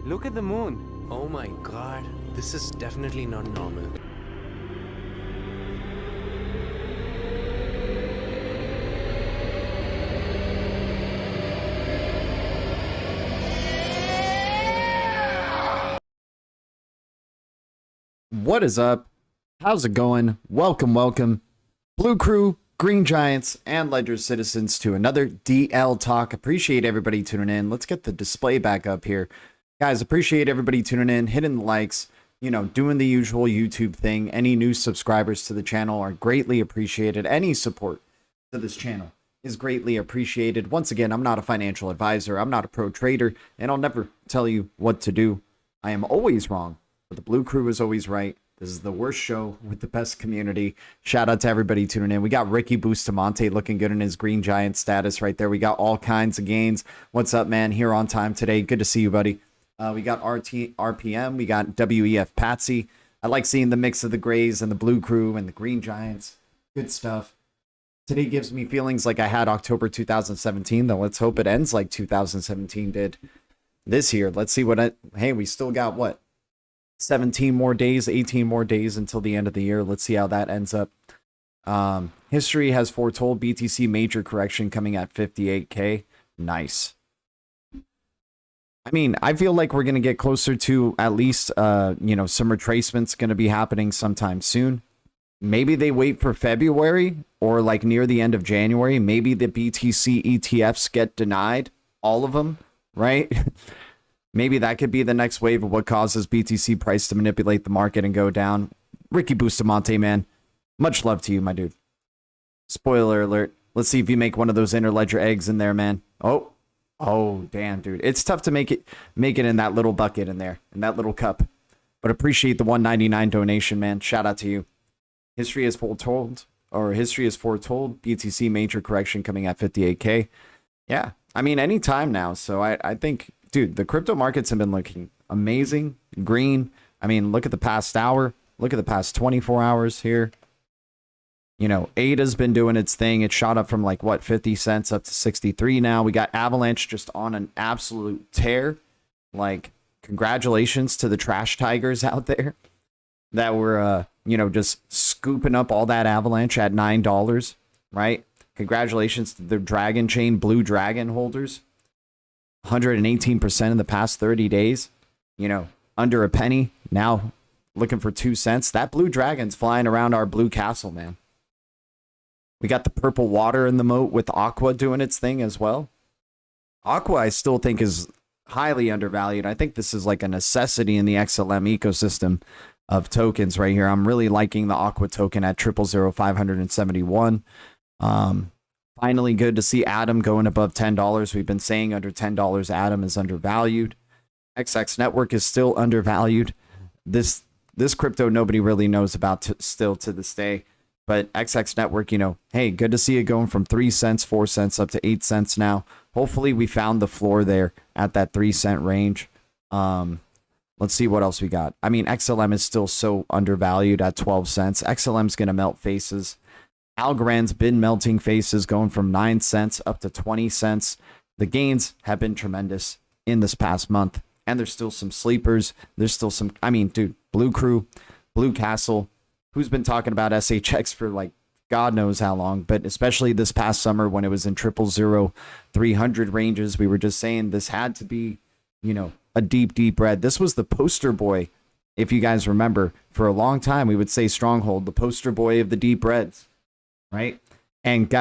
Look at the moon. Oh my god, this is definitely not normal. What is up? How's it going? Welcome. Blue Crew, Green Giants, and Ledger Citizens to another DL Talk. Appreciate everybody tuning in. Let's get the display back up here. Guys, appreciate everybody tuning in, hitting the likes, doing the usual YouTube thing. Any new subscribers to the channel are greatly appreciated. Any support to this channel is greatly appreciated. Once again, I'm not a financial advisor. I'm not a pro trader, and I'll never tell you what to do. I am always wrong, but the Blue Crew is always right. This is the worst show with the best community. Shout out to everybody tuning in. We got Ricky Bustamante looking good in his Green Giant status right there. We got all kinds of gains. What's up, man? Here on time today. Good to see you, buddy. We got RPM. We got WEF Patsy. I like seeing the mix of the Grays and the Blue Crew and the Green Giants. Good stuff. Today gives me feelings like I had October 2017, though. Let's hope it ends like 2017 did this year. Let's see what hey, we still got what? 17 more days, 18 more days until the end of the year. Let's see how that ends up. History has foretold BTC major correction coming at 58K. Nice. I mean, I feel like we're going to get closer to at least, some retracements going to be happening sometime soon. Maybe they wait for February or like near the end of January. Maybe the BTC ETFs get denied, all of them, right? Maybe that could be the next wave of what causes BTC price to manipulate the market and go down. Ricky Bustamante, man. Much love to you, my dude. Spoiler alert. Let's see if you make one of those interledger eggs in there, man. Oh, damn, dude. It's tough to make it in that little bucket in there, in that little cup. But appreciate the $1.99 donation, man. Shout out to you. History is foretold, BTC major correction coming at 58K. Yeah, I mean, anytime now. So I think, dude, the crypto markets have been looking amazing, green. I mean, look at the past hour, look at the past 24 hours here. You know, ADA's been doing its thing. It shot up from like, what, 50 cents up to 63 now. We got Avalanche just on an absolute tear. Like, congratulations to the trash tigers out there that were, you know, just scooping up all that Avalanche at $9, right? Congratulations to the Dragon Chain Blue Dragon holders. 118% in the past 30 days. You know, under a penny. Now looking for 2 cents. That Blue Dragon's flying around our blue castle, man. We got the purple water in the moat with Aqua doing its thing as well. Aqua, I still think, is highly undervalued. I think this is like a necessity in the XLM ecosystem of tokens right here. I'm really liking the Aqua token at 0.00571. Finally, good to see Atom going above $10. We've been saying under $10, Atom is undervalued. XX Network is still undervalued. This crypto nobody really knows about still to this day. But XX Network, you know, hey, good to see it going from 3 cents, 4 cents up to 8 cents now. Hopefully we found the floor there at that 3 cent range. Let's see what else we got. I mean, XLM is still so undervalued at 12 cents. XLM's going to melt faces. Algorand's been melting faces, going from 9 cents up to 20 cents. The gains have been tremendous in this past month. And there's still some sleepers. There's still some, I mean, dude, Blue Crew, Blue Castle. Who's been talking about SHX for like God knows how long, but especially this past summer when it was in 0.00300 ranges, we were just saying this had to be, you know, a deep, deep red. This was the poster boy, if you guys remember. For a long time, we would say Stronghold, the poster boy of the deep reds, right? And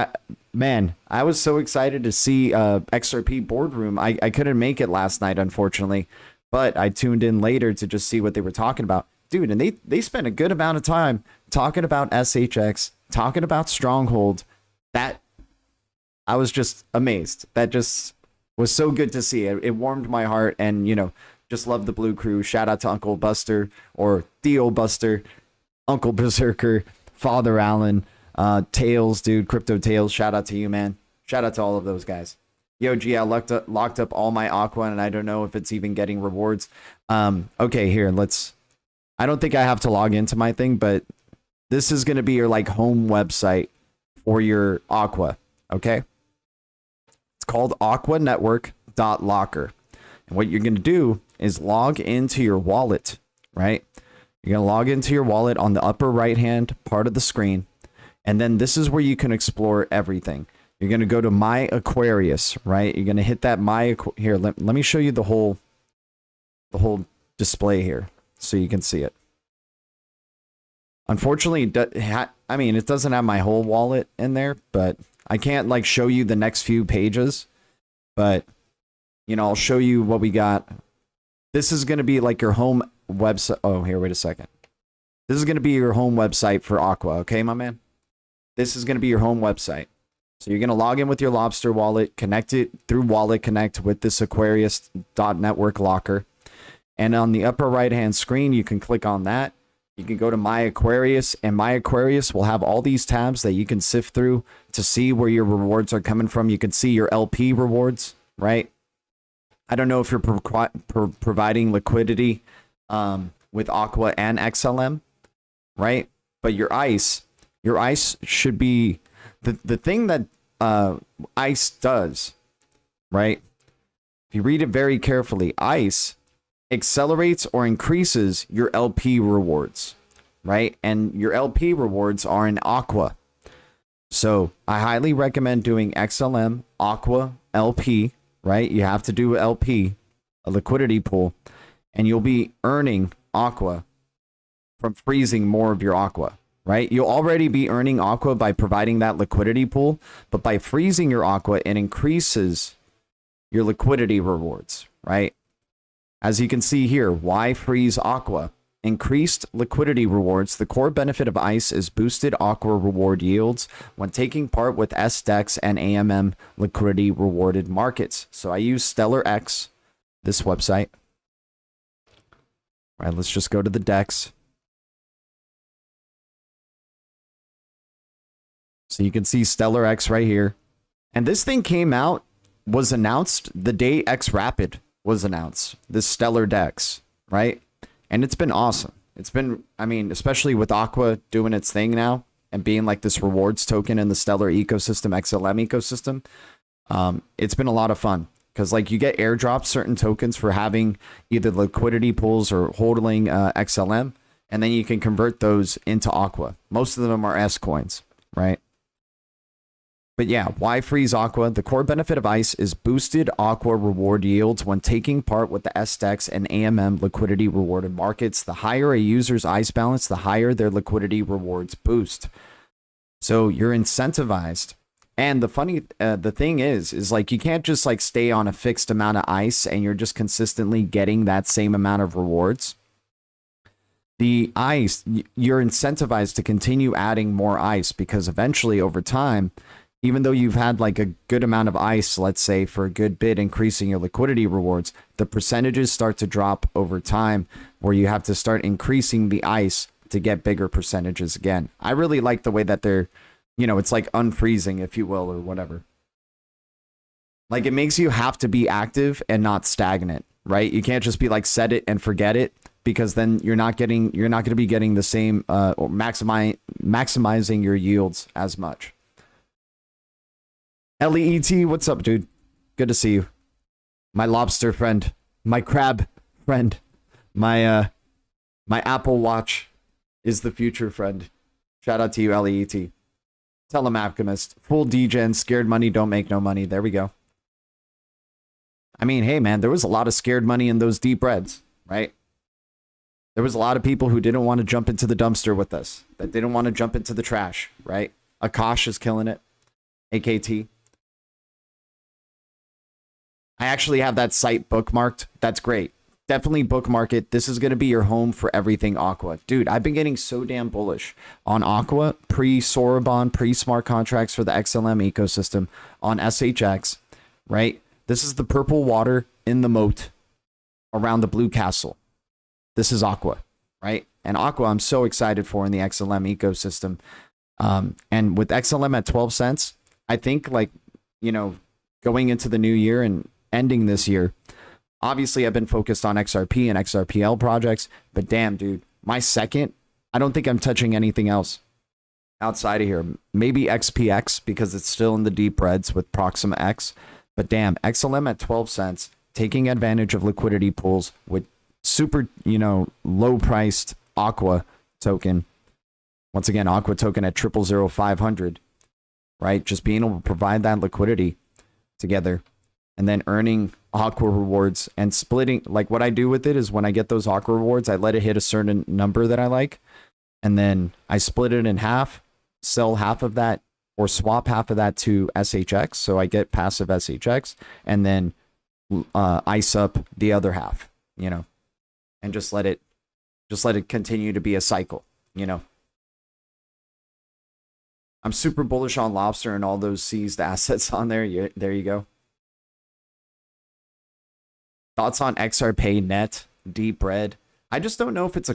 man, I was so excited to see XRP Boardroom. I couldn't make it last night, unfortunately, but I tuned in later to just see what they were talking about. Dude, and they spent a good amount of time talking about SHX, talking about Stronghold. That, I was just amazed. That just was so good to see. It warmed my heart, and, you know, just love the Blue Crew. Shout out to Uncle Buster, or Theo Buster, Uncle Berserker, Father Allen, Tails, dude, Crypto Tails. Shout out to you, man. Shout out to all of those guys. Yo, G, I locked up all my Aqua, and I don't know if it's even getting rewards. Okay, here, let's... I don't think I have to log into my thing, but this is going to be your like home website for your Aqua, okay? It's called aquanetwork.locker. And what you're going to do is log into your wallet, right? You're going to log into your wallet on the upper right-hand part of the screen. And then this is where you can explore everything. You're going to go to My Aquarius, right? You're going to hit that here, let me show you the whole display here, so you can see it. Unfortunately, I mean, it doesn't have my whole wallet in there, but I can't like show you the next few pages. But, you know, I'll show you what we got. This is going to be like your home website. Oh, here, wait a second. This is going to be your home website for Aqua, okay, my man? This is going to be your home website. So you're going to log in with your Lobster wallet, connect it through Wallet Connect with this Aquarius.network locker. And on the upper right-hand screen, you can click on that. You can go to My Aquarius, and My Aquarius will have all these tabs that you can sift through to see where your rewards are coming from. You can see your LP rewards, right? I don't know if you're providing liquidity with Aqua and XLM, right? But your ICE should be the thing that ICE does, right? If you read it very carefully, ICE accelerates or increases your LP rewards, right? And your LP rewards are in Aqua. So I highly recommend doing XLM, Aqua, LP, right? You have to do LP, a liquidity pool, and you'll be earning Aqua from freezing more of your Aqua, right? You'll already be earning Aqua by providing that liquidity pool, but by freezing your Aqua, it increases your liquidity rewards, right? As you can see here, why freeze Aqua? Increased liquidity rewards. The core benefit of ICE is boosted Aqua reward yields when taking part with SDEX and AMM liquidity rewarded markets. So I use Stellar X, this website. All right, let's just go to the DEX. So you can see Stellar X right here. And this thing was announced the day X Rapid was announced. This Stellar Dex, right? And it's been awesome. It's been, I mean, especially with Aqua doing its thing now and being like this rewards token in the Stellar ecosystem, XLM ecosystem. It's been a lot of fun because like you get airdrops certain tokens for having either liquidity pools or holding XLM, and then you can convert those into Aqua. Most of them are S coins, right? But yeah, why freeze Aqua? The core benefit of ICE is boosted Aqua reward yields when taking part with the SDEX and AMM liquidity rewarded markets. The higher a user's ICE balance, the higher their liquidity rewards boost. So you're incentivized. And the thing is like you can't just like stay on a fixed amount of ICE and you're just consistently getting that same amount of rewards. The ICE, you're incentivized to continue adding more ICE because eventually over time, even though you've had like a good amount of ICE, let's say for a good bit, increasing your liquidity rewards, the percentages start to drop over time where you have to start increasing the ICE to get bigger percentages again. I really like the way that they're, you know, it's like unfreezing, if you will, or whatever. Like it makes you have to be active and not stagnant, right? You can't just be like set it and forget it because then you're not going to be getting the same or maximizing your yields as much. LEET, what's up, dude? Good to see you. My lobster friend, my crab friend, my Apple Watch is the future friend. Shout out to you, LEET. Telemalchemist, full degen, scared money don't make no money. There we go. I mean, hey man, there was a lot of scared money in those deep reds, right? There was a lot of people who didn't want to jump into the dumpster with us, that didn't want to jump into the trash, right? Akash is killing it. AKT. I actually have that site bookmarked. That's great. Definitely bookmark it. This is going to be your home for everything Aqua. Dude, I've been getting so damn bullish on Aqua, pre-Sorobon, pre-smart contracts for the XLM ecosystem on SHX, right? This is the purple water in the moat around the blue castle. This is Aqua, right? And Aqua I'm so excited for in the XLM ecosystem. And with XLM at 12 cents, I think like, you know, going into the new year and ending this year, obviously I've been focused on XRP and XRPL projects, but damn, dude, my second, I don't think I'm touching anything else outside of here. Maybe XPX because it's still in the deep reds with Proxima X, but damn, XLM at 12 cents, taking advantage of liquidity pools with super, you know, low priced Aqua token. Once again, Aqua token at 0000500, right? Just being able to provide that liquidity together and then earning Aqua rewards and splitting. Like what I do with it is when I get those Aqua rewards, I let it hit a certain number that I like, and then I split it in half, sell half of that or swap half of that to SHX. So I get passive SHX and then ice up the other half, you know, and just let it continue to be a cycle, you know. I'm super bullish on Lobster and all those seized assets on there. There you go. Thoughts on XRP Net, Deep Red? I just don't know if it's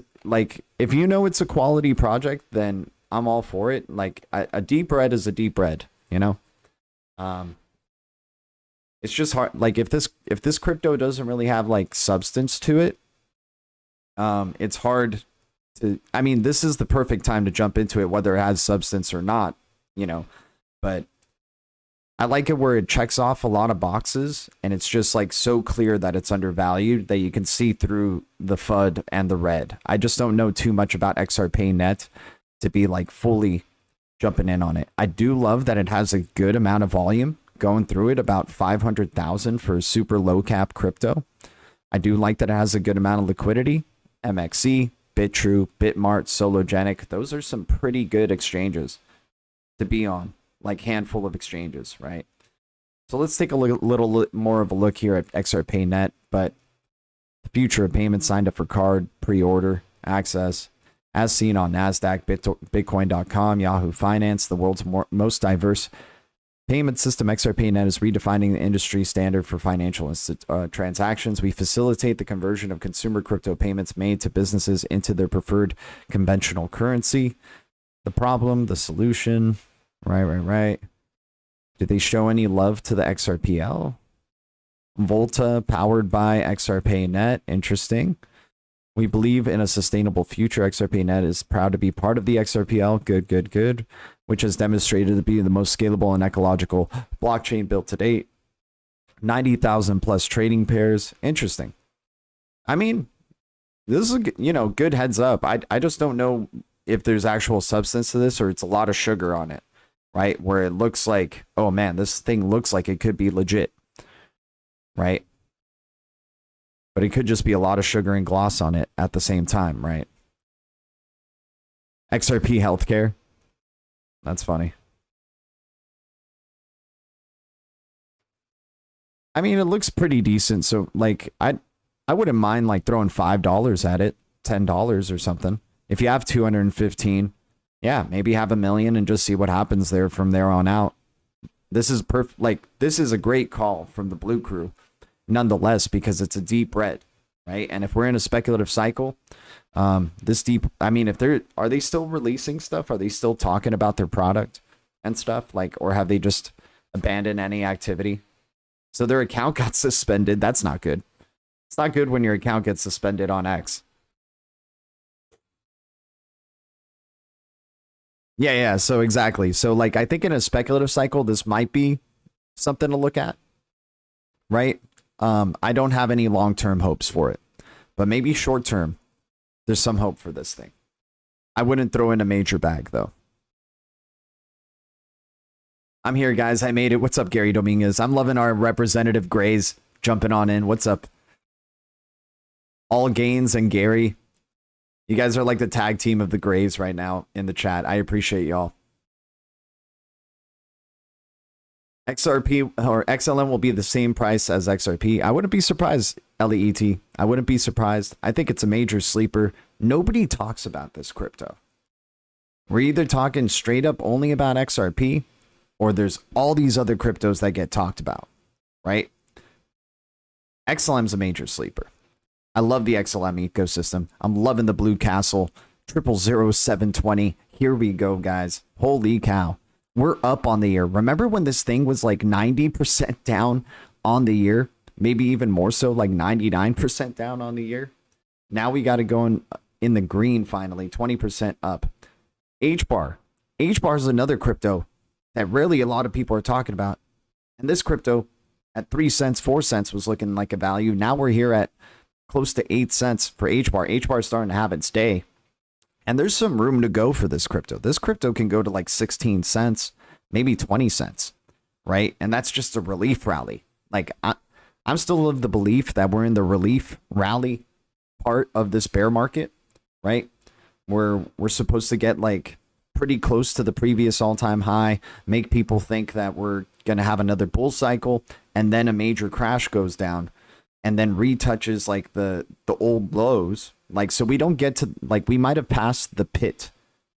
if you know it's a quality project, then I'm all for it. Like a Deep Red is a Deep Red, you know? It's just hard. Like if this crypto doesn't really have like substance to it, it's hard to, I mean, this is the perfect time to jump into it, whether it has substance or not, you know, but I like it where it checks off a lot of boxes and it's just like so clear that it's undervalued that you can see through the FUD and the red. I just don't know too much about XRP Net to be like fully jumping in on it. I do love that it has a good amount of volume going through it, about 500,000 for super low cap crypto. I do like that it has a good amount of liquidity. MXC, BitTrue, Bitmart, Sologenic, those are some pretty good exchanges to be on, like handful of exchanges, right? So let's take a little more of a look here at XRP Net, but the future of payments signed up for card, pre-order, access, as seen on NASDAQ, Bitcoin.com, Yahoo Finance, the world's most diverse payment system. XRP Net is redefining the industry standard for financial transactions. We facilitate the conversion of consumer crypto payments made to businesses into their preferred conventional currency. The problem, the solution. Right. Did they show any love to the XRPL? Volta powered by XRPayNet. Interesting. We believe in a sustainable future. XRPayNet is proud to be part of the XRPL. Good. Which has demonstrated to be the most scalable and ecological blockchain built to date. 90,000 plus trading pairs. Interesting. I mean, this is a, good heads up. I just don't know if there's actual substance to this or it's a lot of sugar on it, right? Where it looks like, oh man, this thing looks like it could be legit, right? But it could just be a lot of sugar and gloss on it at the same time, right? XRP healthcare. That's funny. I mean, it looks pretty decent. So like, I wouldn't mind like throwing $5 at it, $10 or something. If you have 215, yeah, maybe have 1 million and just see what happens there from there on out. This is perfect. Like, this is a great call from the Blue Crew, nonetheless, because it's a deep red, right? And if we're in a speculative cycle, this deep, I mean, are they still releasing stuff? Are they still talking about their product and stuff? Like, or have they just abandoned any activity? So their account got suspended. That's not good. It's not good when your account gets suspended on X. Yeah. So exactly. So like, I think in a speculative cycle, this might be something to look at, right? I don't have any long-term hopes for it, but maybe short-term, there's some hope for this thing. I wouldn't throw in a major bag though. I'm here, guys. I made it. What's up, Gary Dominguez? I'm loving our representative Grays jumping on in. What's up? All Gains and Gary. You guys are like the tag team of the Grays right now in the chat. I appreciate y'all. XRP or XLM will be the same price as XRP. I wouldn't be surprised, LEET. I wouldn't be surprised. I think it's a major sleeper. Nobody talks about this crypto. We're either talking straight up only about XRP, or there's all these other cryptos that get talked about, right? XLM's a major sleeper. I love the XLM ecosystem. I'm loving the Blue Castle 000720. Here we go, guys. Holy cow. We're up on the year. Remember when this thing was like 90% down on the year? Maybe even more so, like 99% down on the year. Now we got to go in the green finally, 20% up. HBAR. HBAR is another crypto that really a lot of people are talking about. And this crypto at 3 cents, 4 cents was looking like a value. Now we're here at close to 8 cents for HBAR. HBAR is starting to have its day. And there's some room to go for this crypto. This crypto can go to like 16 cents, maybe 20 cents, right? And that's just a relief rally. Like, I'm still of the belief that we're in the relief rally part of this bear market, right? We're supposed to get like pretty close to the previous all-time high, make people think that we're going to have another bull cycle, and then a major crash goes down and then retouches like the old lows. Like, so we don't get to, like, we might have passed the pit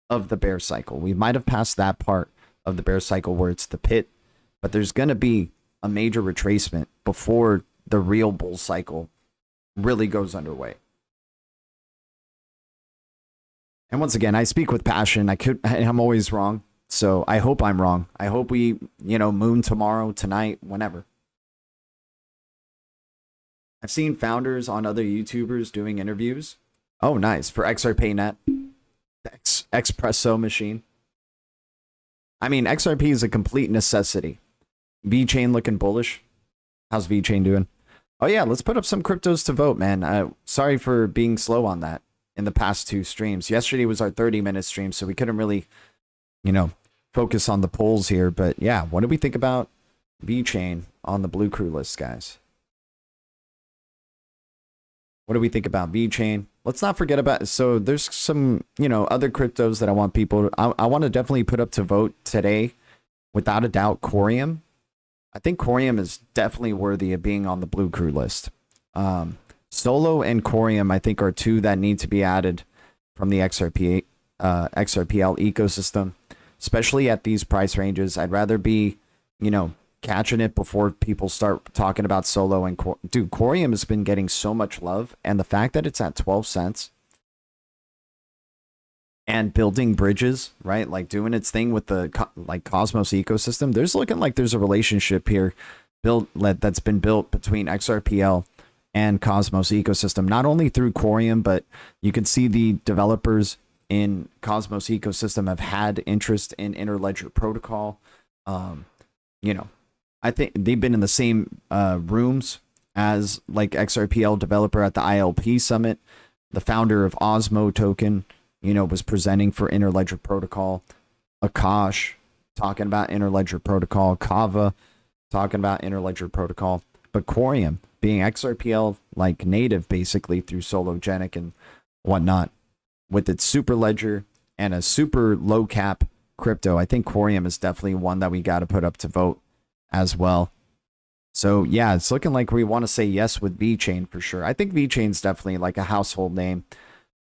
of the bear cycle. We might have passed that part of the bear cycle where it's the pit, but there's going to be a major retracement before the real bull cycle really goes underway. And once again, I speak with passion. I'm always wrong. So I hope I'm wrong. I hope we, moon tomorrow, tonight, whenever. I've seen founders on other YouTubers doing interviews. Oh, nice. For XRPayNet. The Expresso machine. I mean, XRP is a complete necessity. VeChain looking bullish. How's VeChain doing? Oh, yeah. Let's put up some cryptos to vote, man. Sorry for being slow on that in the past 2 streams. Yesterday was our 30-minute stream, so we couldn't really, focus on the polls here. But yeah, what do we think about VeChain on the Blue Crew list, guys? What do we think about VeChain? Let's not forget about, so there's some, other cryptos that I want people, I want to definitely put up to vote today. Without a doubt, Corium. I think Corium is definitely worthy of being on the Blue Crew list. Solo and Corium, I think, are 2 that need to be added from the XRPL ecosystem, especially at these price ranges. I'd rather be, catching it before people start talking about Solo and dude, Corium has been getting so much love, and the fact that it's at 12 cents and building bridges, right? Like doing its thing with the like Cosmos ecosystem. There's looking like there's a relationship here that's been built between XRPL and Cosmos ecosystem, not only through Quorium, but you can see the developers in Cosmos ecosystem have had interest in Interledger protocol. You know, I think they've been in the same rooms as like XRPL developer at the ILP summit. The founder of Osmo token, you know, was presenting for Interledger protocol. Akash talking about Interledger protocol. Kava talking about Interledger protocol. But Quorium being XRPL like native basically through Sologenic and whatnot, with its super ledger and a super low cap crypto, I think Quorium is definitely one that we got to put up to vote as well. So yeah, it's looking like we want to say yes with VeChain for sure. I think VeChain's definitely like a household name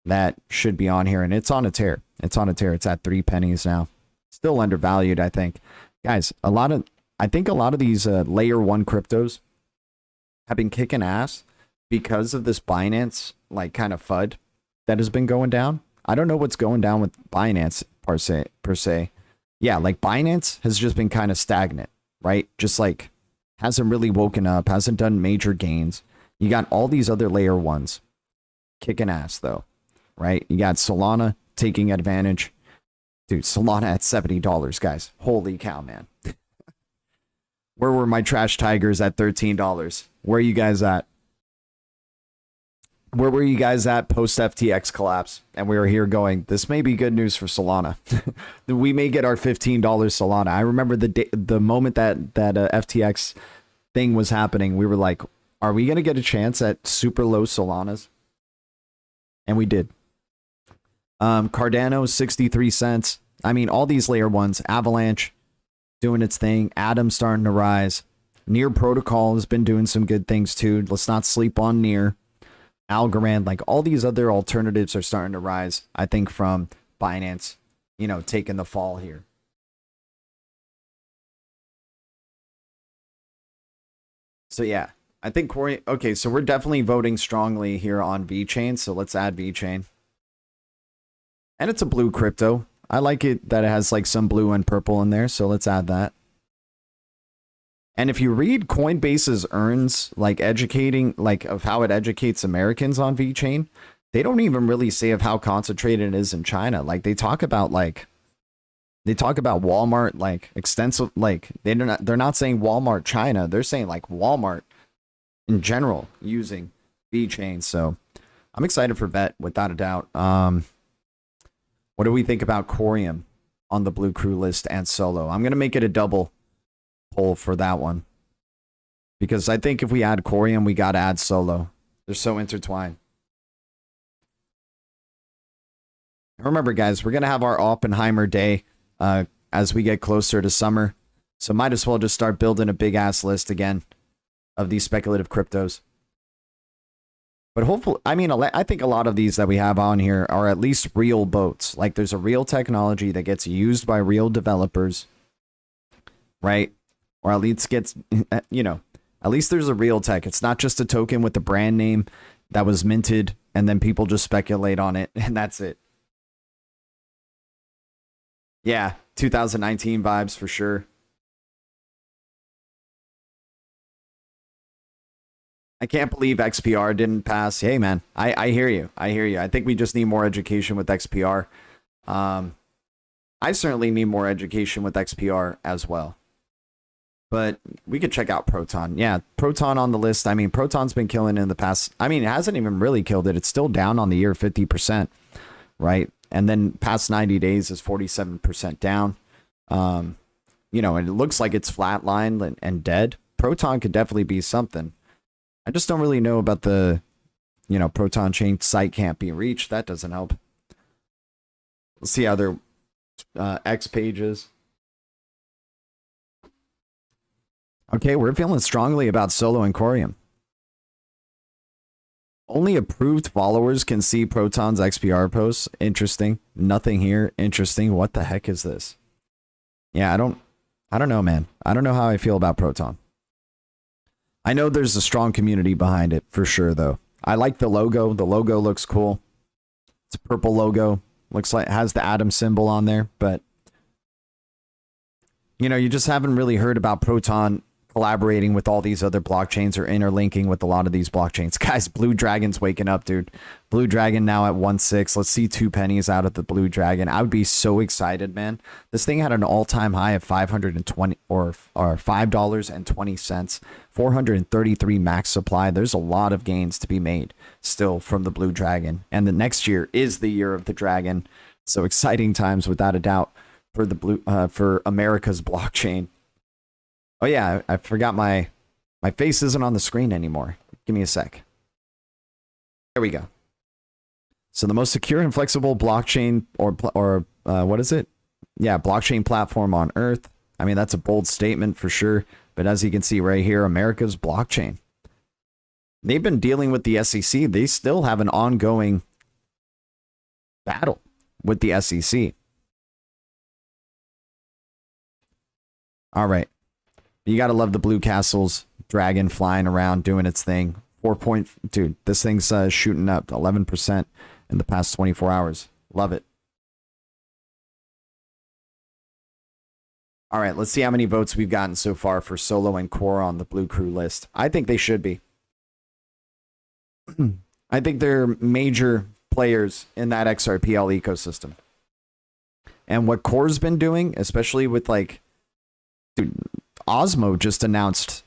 that should be on here, and it's on a tear. It's on a tear. It's at 3 pennies now. Still undervalued, I think. Guys, I think a lot of these layer 1 cryptos have been kicking ass because of this Binance like kind of FUD that has been going down. I don't know what's going down with Binance per se. Yeah, like Binance has just been kind of stagnant, right? Just like hasn't really woken up, hasn't done major gains. You got all these other layer 1s kicking ass though, right? You got Solana taking advantage. Dude, Solana at $70, guys. Holy cow, man. Where were my trash tigers at $13? Where are you guys at? Where were you guys at post FTX collapse? And we were here going, this may be good news for Solana. We may get our $15 Solana. I remember the moment that FTX thing was happening, we were like, are we going to get a chance at super low Solanas? And we did. Cardano, 63 cents. I mean, all these layer 1s, Avalanche doing its thing, Atom starting to rise. Near Protocol has been doing some good things too. Let's not sleep on Near. Algorand, like all these other alternatives are starting to rise, I think, from Binance, you know, taking the fall here. So yeah, I think Corey, okay, so we're definitely voting strongly here on VeChain, so let's add VeChain. And it's a blue crypto. I like it that it has like some blue and purple in there, so let's add that. And if you read Coinbase's earns, like educating, like of how it educates Americans on VeChain, they don't even really say of how concentrated it is in China. Like they talk about Walmart, like extensive, like they're not saying Walmart China. They're saying like Walmart in general using VeChain. So I'm excited for VET without a doubt. What do we think about Quorium on the Blue Crew list and Solo? I'm going to make it a double poll for that one, because I think if we add Quorium, we got to add Solo. They're so intertwined. Remember, guys, we're going to have our Oppenheimer day as we get closer to summer. So might as well just start building a big ass list again of these speculative cryptos. But hopefully, I mean, I think a lot of these that we have on here are at least real boats. Like there's a real technology that gets used by real developers, right? Or at least gets, you know, at least there's a real tech. It's not just a token with the brand name that was minted and then people just speculate on it and that's it. Yeah, 2019 vibes for sure. I can't believe XPR didn't pass. Hey, man, I hear you. I hear you. I think we just need more education with XPR. I certainly need more education with XPR as well. But we could check out Proton. Yeah, Proton on the list. I mean, Proton's been killing in the past. I mean, it hasn't even really killed it. It's still down on the year 50%, right? And then past 90 days is 47% down. You know, and it looks like it's flatlined and dead. Proton could definitely be something. I just don't really know about the, you know, Proton chain site can't be reached. That doesn't help. Let's see other X pages. Okay, we're feeling strongly about Solo and Quorium. Only approved followers can see Proton's XPR posts. Interesting. Nothing here. Interesting. What the heck is this? Yeah, I don't know, man. I don't know how I feel about Proton. I know there's a strong community behind it for sure, though. I like the logo. The logo looks cool. It's a purple logo. Looks like it has the atom symbol on there, but you know, you just haven't really heard about Proton collaborating with all these other blockchains or interlinking with a lot of these blockchains. Guys, Blue Dragon's waking up, dude. Blue Dragon now at 1.6. Let's see 2 pennies out of the Blue Dragon. I would be so excited, man. This thing had an all-time high of 520 or $5.20. 433 max supply. There's a lot of gains to be made still from the Blue Dragon. And the next year is the year of the Dragon. So exciting times without a doubt for the for America's blockchain. Oh yeah, I forgot my face isn't on the screen anymore. Give me a sec. There we go. So the most secure and flexible blockchain or what is it? Yeah, blockchain platform on Earth. I mean, that's a bold statement for sure. But as you can see right here, America's blockchain. They've been dealing with the SEC. They still have an ongoing battle with the SEC. All right. You got to love the Blue Castle's dragon flying around doing its thing. Dude, this thing's shooting up 11% in the past 24 hours. Love it. All right, let's see how many votes we've gotten so far for Solo and Core on the Blue Crew list. I think they should be. I think they're major players in that XRPL ecosystem. And what Core's been doing, especially with like, dude, Osmo just announced,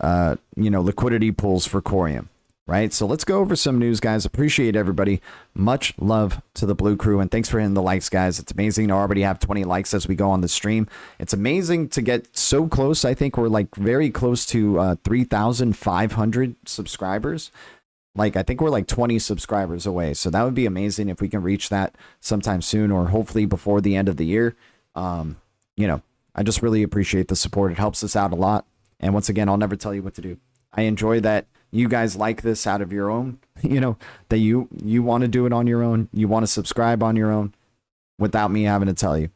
liquidity pools for Corium, right? So let's go over some news, guys. Appreciate everybody. Much love to the Blue Crew, and thanks for hitting the likes, guys. It's amazing to already have 20 likes as we go on the stream. It's amazing to get so close. I think we're like very close to 3,500 subscribers. Like, I think we're like 20 subscribers away. So that would be amazing if we can reach that sometime soon or hopefully before the end of the year. I just really appreciate the support. It helps us out a lot. And once again, I'll never tell you what to do. I enjoy that you guys like this out of your own, that you want to do it on your own. You want to subscribe on your own without me having to tell you.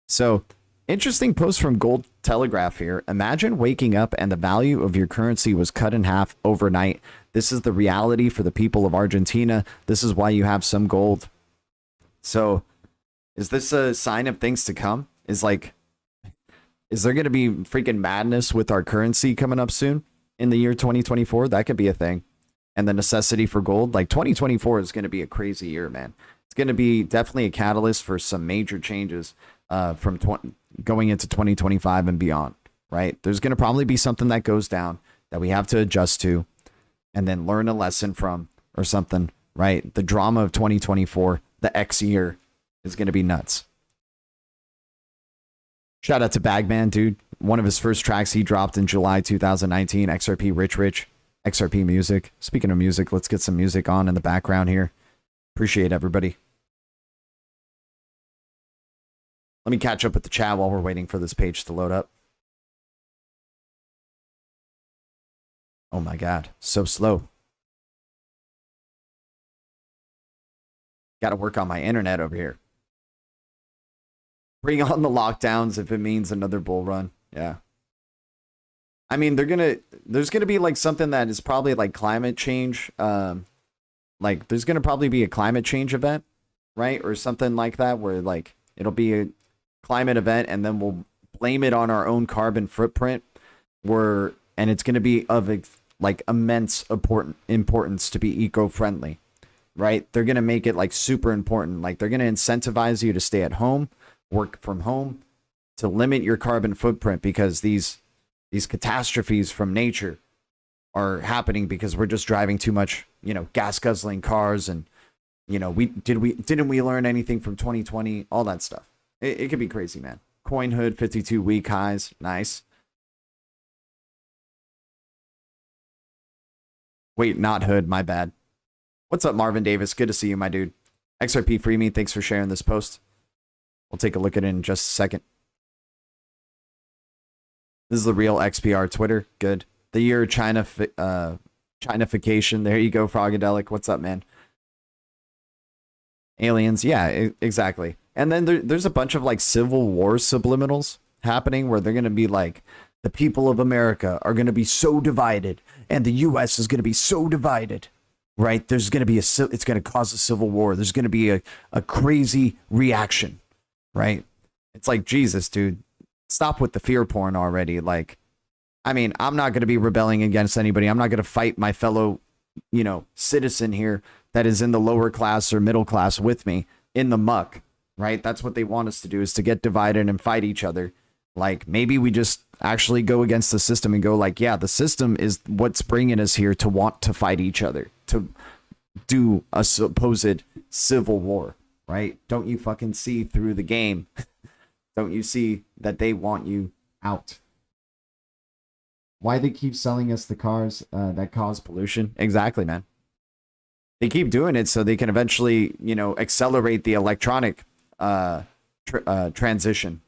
So interesting post from Gold Telegraph here. Imagine waking up and the value of your currency was cut in half overnight. This is the reality for the people of Argentina. This is why you have some gold. So is this a sign of things to come? Is there going to be freaking madness with our currency coming up soon in the year 2024? That could be a thing. And the necessity for gold. Like 2024 is going to be a crazy year, man. It's going to be definitely a catalyst for some major changes from going into 2025 and beyond, right? There's going to probably be something that goes down that we have to adjust to and then learn a lesson from or something, right? The drama of 2024, the X year is going to be nuts. Shout out to Bagman, dude. One of his first tracks he dropped in July 2019, XRP Rich, XRP music. Speaking of music, let's get some music on in the background here. Appreciate everybody. Let me catch up with the chat while we're waiting for this page to load up. Oh my God, so slow. Got to work on my internet over here. Bring on the lockdowns if it means another bull run. Yeah. I mean, there's gonna be like something that is probably like climate change. Like there's gonna probably be a climate change event, right? Or something like that where like it'll be a climate event and then we'll blame it on our own carbon footprint and it's gonna be of like immense importance to be eco-friendly, right? They're gonna make it like super important. Like they're gonna incentivize you to stay at home, work from home, to limit your carbon footprint because these catastrophes from nature are happening because we're just driving too much, gas guzzling cars and, didn't we learn anything from 2020? All that stuff. It could be crazy, man. Coin hood, 52 week highs. Nice. Wait, not hood. My bad. What's up, Marvin Davis? Good to see you, my dude. XRP Free Me, thanks for sharing this post. We'll take a look at it in just a second. This is the real XPR Twitter. Good. The year Chinafication. There you go, Frogadelic. What's up, man? Aliens. Yeah, exactly. And then there's a bunch of like Civil War subliminals happening where they're going to be like, the people of America are going to be so divided and the U.S. is going to be so divided. right? There's going to be it's going to cause a civil war. There's going to be a crazy reaction, right? It's like, Jesus, dude, stop with the fear porn already. Like, I mean, I'm not going to be rebelling against anybody. I'm not going to fight my fellow, citizen here that is in the lower class or middle class with me in the muck, right? That's what they want us to do, is to get divided and fight each other. Like, maybe we just actually go against the system and go like, yeah, the system is what's bringing us here to want to fight each other, to do a supposed civil war, right? Don't you fucking see through the game? Don't you see that they want you out? Why they keep selling us the cars that cause pollution? Exactly, man. They keep doing it so they can eventually, accelerate the electronic transition.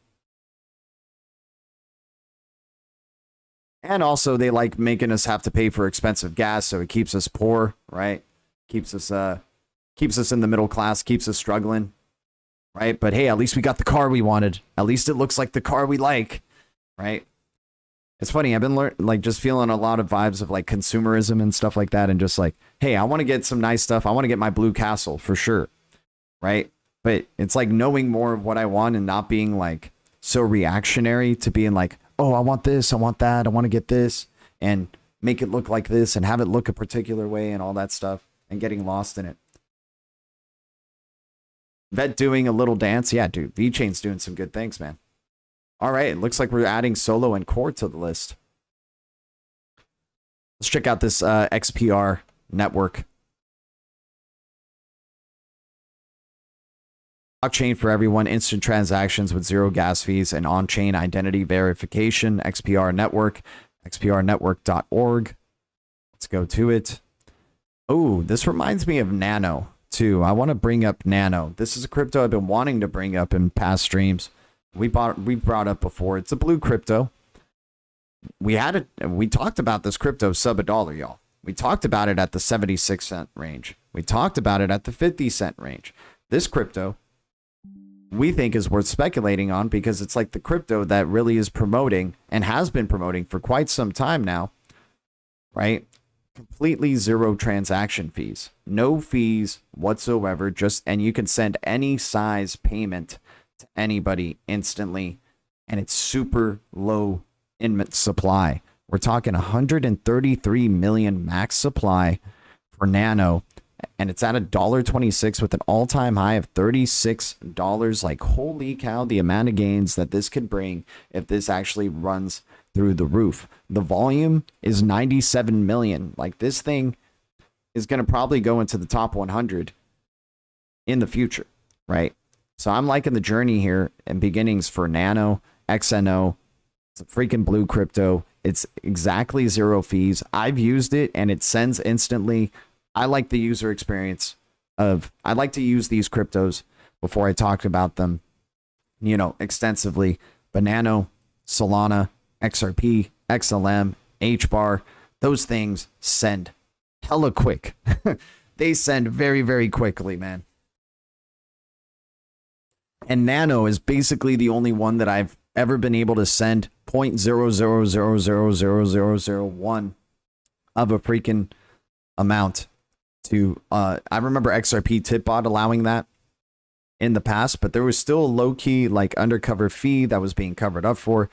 And also, they like making us have to pay for expensive gas, so it keeps us poor, right? Keeps us in the middle class, keeps us struggling, right? But hey, at least we got the car we wanted. At least it looks like the car we like, right? It's funny. I've been just feeling a lot of vibes of like consumerism and stuff like that, and just like, hey, I want to get some nice stuff. I want to get my blue castle for sure, right? But it's like knowing more of what I want and not being like so reactionary to being like, oh, I want this, I want that, I want to get this, and make it look like this and have it look a particular way and all that stuff, and getting lost in it. Vet doing a little dance. Yeah, dude, V-Chain's doing some good things, man. All right, it looks like we're adding solo and core to the list. Let's check out this XPR network. Blockchain for everyone, instant transactions with zero gas fees and on-chain identity verification. XPR network, xprnetwork.org. Let's go to it. Oh, this reminds me of Nano too. I want to bring up Nano. This is a crypto I've been wanting to bring up in past streams. We brought up before. It's a blue crypto. We talked about this crypto sub $1, y'all. We talked about it at the 76-cent range. We talked about it at the 50-cent range. This crypto, we think, is worth speculating on because it's like the crypto that really is promoting and has been promoting for quite some time now, right? Completely zero transaction fees, no fees whatsoever. And you can send any size payment to anybody instantly, and it's super low in supply. We're talking 133 million max supply for Nano, and it's at $1.26 with an all-time high of $36. Like, holy cow, the amount of gains that this could bring if this actually runs through the roof. The volume is 97 million. Like, this thing is going to probably go into the top 100 in the future, right? So I'm liking the journey here and beginnings for Nano, XNO. It's a freaking blue crypto. It's exactly zero fees. I've used it and it sends instantly. I like the user experience of, I like to use these cryptos before I talk about them, extensively. But Nano, Solana, XRP, XLM, HBAR, those things send hella quick. They send very, very quickly, man. And Nano is basically the only one that I've ever been able to send 0.000000001 of a freaking amount to. I remember XRP Tipbot allowing that in the past, but there was still a low-key, like, undercover fee that was being covered up for.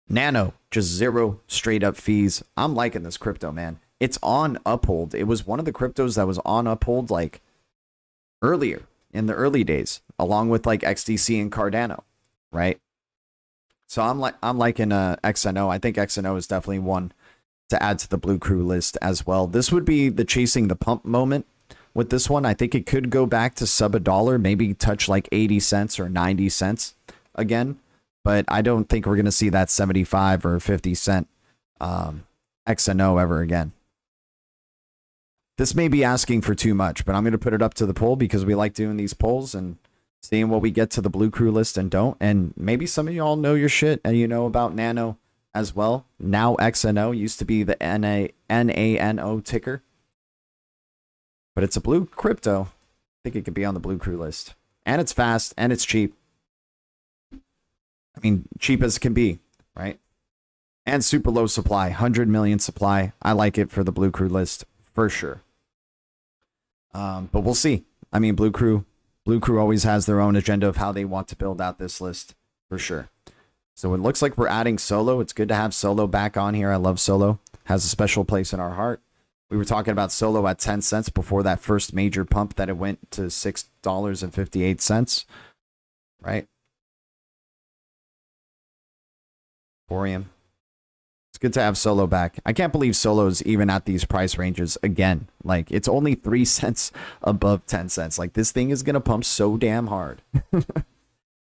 Nano, just zero straight-up fees. I'm liking this crypto, man. It's on Uphold. It was one of the cryptos that was on Uphold, like, earlier. In the early days, along with like XDC and Cardano, right? So I'm liking XNO. I think XNO is definitely one to add to the Blue Crew list as well. This would be the chasing the pump moment with this one. I think it could go back to sub $1, maybe touch like 80 cents or 90 cents again, but I don't think we're gonna see that 75 or 50 cent XNO ever again. This may be asking for too much, but I'm going to put it up to the poll because we like doing these polls and seeing what we get to the Blue Crew list and don't. And maybe some of y'all know your shit and you know about Nano as well. Now XNO used to be the NANO ticker. But it's a blue crypto. I think it could be on the Blue Crew list. And it's fast and it's cheap. I mean, cheap as it can be, right? And super low supply, 100 million supply. I like it for the Blue Crew list for sure. But we'll see. I mean, Blue Crew always has their own agenda of how they want to build out this list for sure. So it looks like we're adding Solo. It's good to have Solo back on here. I love Solo. Has a special place in our heart. We were talking about Solo at 10 cents before that first major pump that it went to $6.58, right? Thorium. It's good to have Solo back. I can't believe Solo's even at these price ranges again. Like, it's only 3 cents above 10 cents. Like, this thing is going to pump so damn hard.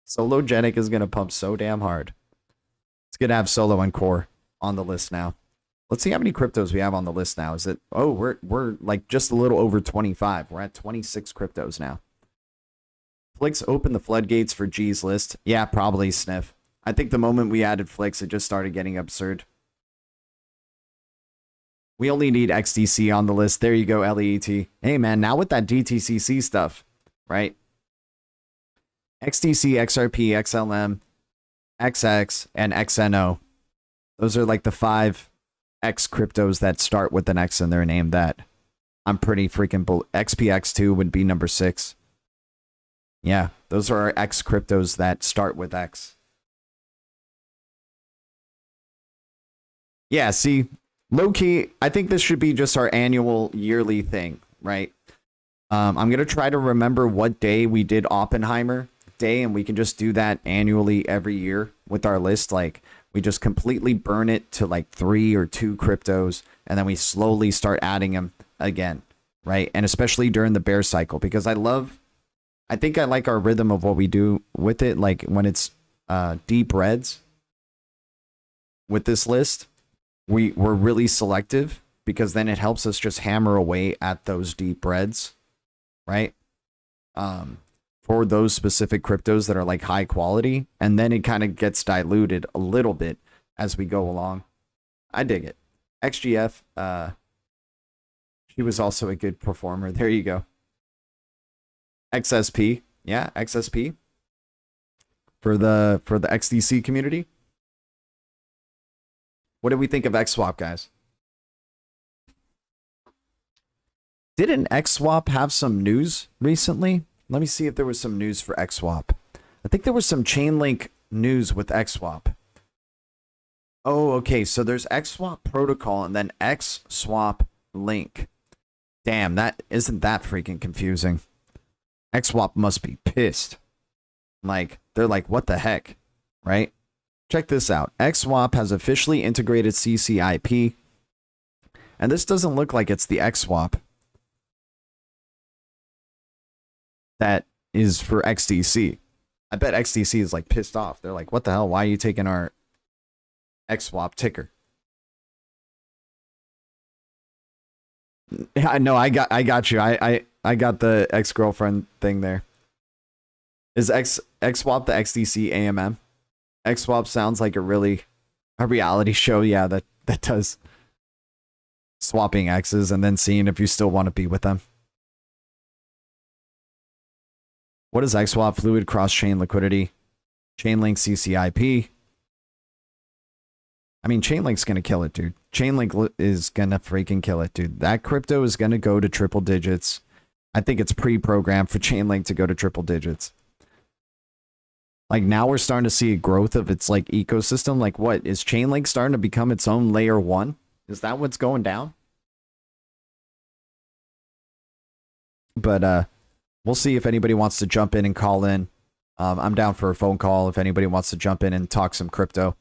Sologenic is going to pump so damn hard. It's good to have Solo and Core on the list now. Let's see how many cryptos we have on the list now. Is it... Oh, we're like just a little over 25. We're at 26 cryptos now. Flix opened the floodgates for G's list. Yeah, probably, Sniff. I think the moment we added Flix, it just started getting absurd. We only need XDC on the list. There you go, LEET. Hey, man, now with that DTCC stuff, right? XDC, XRP, XLM, XX, and XNO. Those are like the 5 X cryptos that start with an X in their name that I'm pretty freaking... XPX2 would be number 6. Yeah, those are our X cryptos that start with X. Yeah, see, low-key, I think this should be just our annual, yearly thing, right? I'm going to try to remember what day we did Oppenheimer Day, and we can just do that annually every year with our list. Like, we just completely burn it to like 3 or 2 cryptos, and then we slowly start adding them again, right? And especially during the bear cycle, because I think I like our rhythm of what we do with it, like when it's deep reds with this list. We're really selective because then it helps us just hammer away at those deep reds, right? For those specific cryptos that are like high quality, and then it kind of gets diluted a little bit as we go along. I dig it. XGF, she was also a good performer. There you go. XSP, yeah, XSP for the XDC community. What did we think of XSwap, guys? Didn't XSwap have some news recently? Let me see if there was some news for XSwap. I think there was some Chainlink news with XSwap. Oh, okay. So there's XSwap protocol and then XSwap link. Damn, that isn't that freaking confusing. XSwap must be pissed. Like, they're like, what the heck? Right? Check this out. XSwap has officially integrated CCIP. And this doesn't look like it's the XSwap that is for XDC. I bet XDC is like pissed off. They're like, what the hell? Why are you taking our XSwap ticker? I know, I got you. I got the ex-girlfriend thing there. Is XSwap the XDC AMM? XSwap sounds like a reality show, yeah, that does swapping X's and then seeing if you still want to be with them. What is XSwap? Fluid cross-chain liquidity. Chainlink CCIP. I mean, Chainlink's going to kill it, dude. Chainlink is going to freaking kill it, dude. That crypto is going to go to triple digits. I think it's pre-programmed for Chainlink to go to triple digits. Like, now we're starting to see a growth of its, like, ecosystem. Like, what? Is Chainlink starting to become its own layer 1? Is that what's going down? But, we'll see if anybody wants to jump in and call in. I'm down for a phone call if anybody wants to jump in and talk some crypto.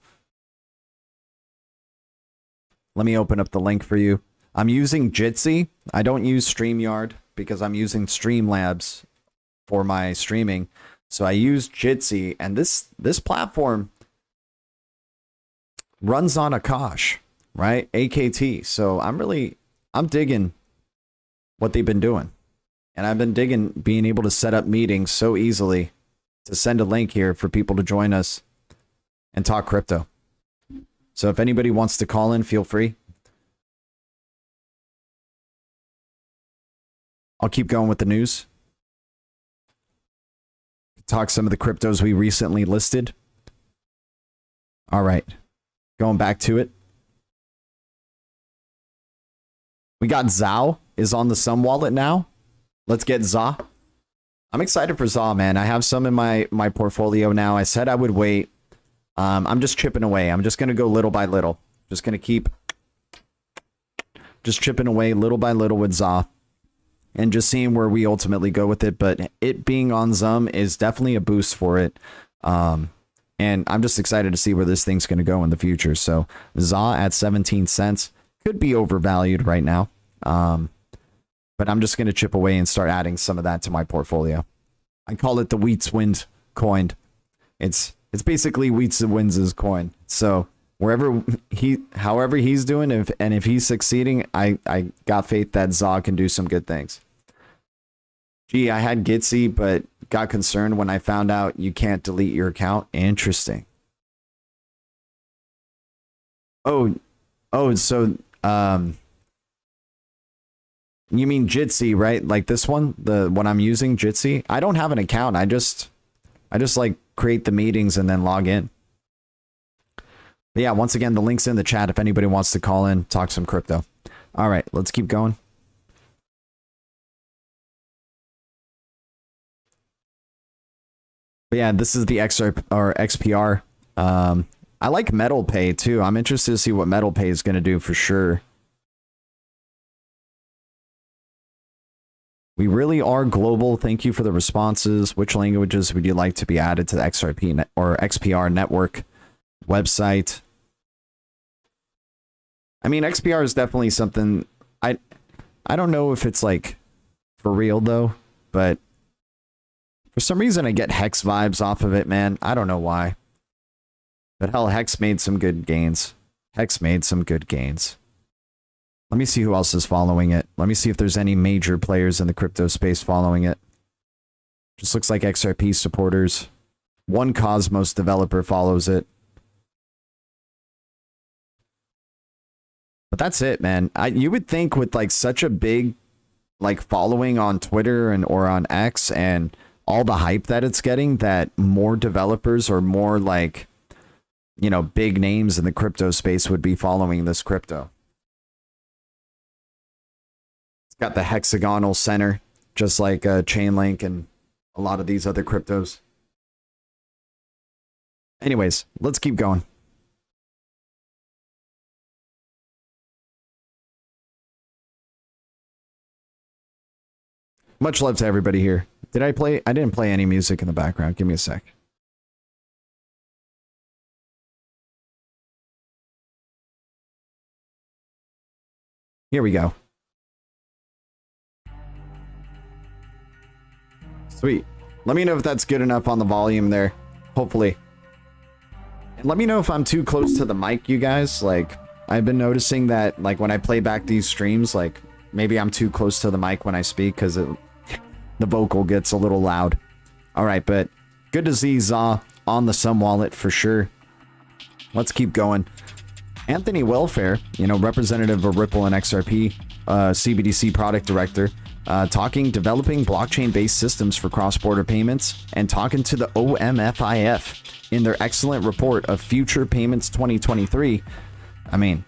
Let me open up the link for you. I'm using Jitsi. I don't use StreamYard because I'm using Streamlabs for my streaming. So I use Jitsi, and this platform runs on Akash, right? AKT. So I'm digging what they've been doing. And I've been digging being able to set up meetings so easily to send a link here for people to join us and talk crypto. So if anybody wants to call in, feel free. I'll keep going with the news. Talk some of the cryptos we recently listed. All right. Going back to it. We got Zao is on the Sum wallet now. Let's get ZA. I'm excited for ZA, man. I have some in my portfolio now. I said I would wait. I'm just chipping away. I'm just going to go little by little. Just going to keep just chipping away little by little with ZA. And just seeing where we ultimately go with it. But it being on ZUM is definitely a boost for it. And I'm just excited to see where this thing's going to go in the future. So ZA at 17 cents could be overvalued right now. But I'm just going to chip away and start adding some of that to my portfolio. I call it the Wheats Wind coin. It's basically Wheats Wins' coin. So however he's doing, if he's succeeding, I got faith that ZA can do some good things. Gee, I had Gitsy, but got concerned when I found out you can't delete your account. Interesting. So you mean Jitsi, right? Like this one, the one I'm using, Jitsi. I don't have an account. I just like create the meetings and then log in. But yeah, once again, the link's in the chat if anybody wants to call in, talk some crypto. All right, let's keep going. But yeah, this is the XPR. I like Metal Pay too. I'm interested to see what Metal Pay is going to do for sure. We really are global. Thank you for the responses. Which languages would you like to be added to the XPR network website? I mean, XPR is definitely something I don't know if it's like for real though, but for some reason I get Hex vibes off of it, man. I don't know why. But hell, Hex made some good gains. Let me see who else is following it. Let me see if there's any major players in the crypto space following it. Just looks like XRP supporters. One Cosmos developer follows it. But that's it, man. You would think with like such a big like following on Twitter or on X and all the hype that it's getting, that more developers or more like, you know, big names in the crypto space would be following this crypto. It's got the hexagonal center, just like Chainlink and a lot of these other cryptos. Anyways, let's keep going. Much love to everybody here. I didn't play any music in the background. Give me a sec. Here we go. Sweet. Let me know if that's good enough on the volume there. Hopefully. And let me know if I'm too close to the mic, you guys. Like, I've been noticing that, like, when I play back these streams, like, maybe I'm too close to the mic when I speak because the vocal gets a little loud. All right, but good to see ZA on the Sum wallet for sure. Let's keep going. Anthony Welfare, you know, representative of Ripple and XRP, CBDC product director, developing blockchain-based systems for cross-border payments, and talking to the OMFIF in their excellent report of Future Payments 2023. I mean,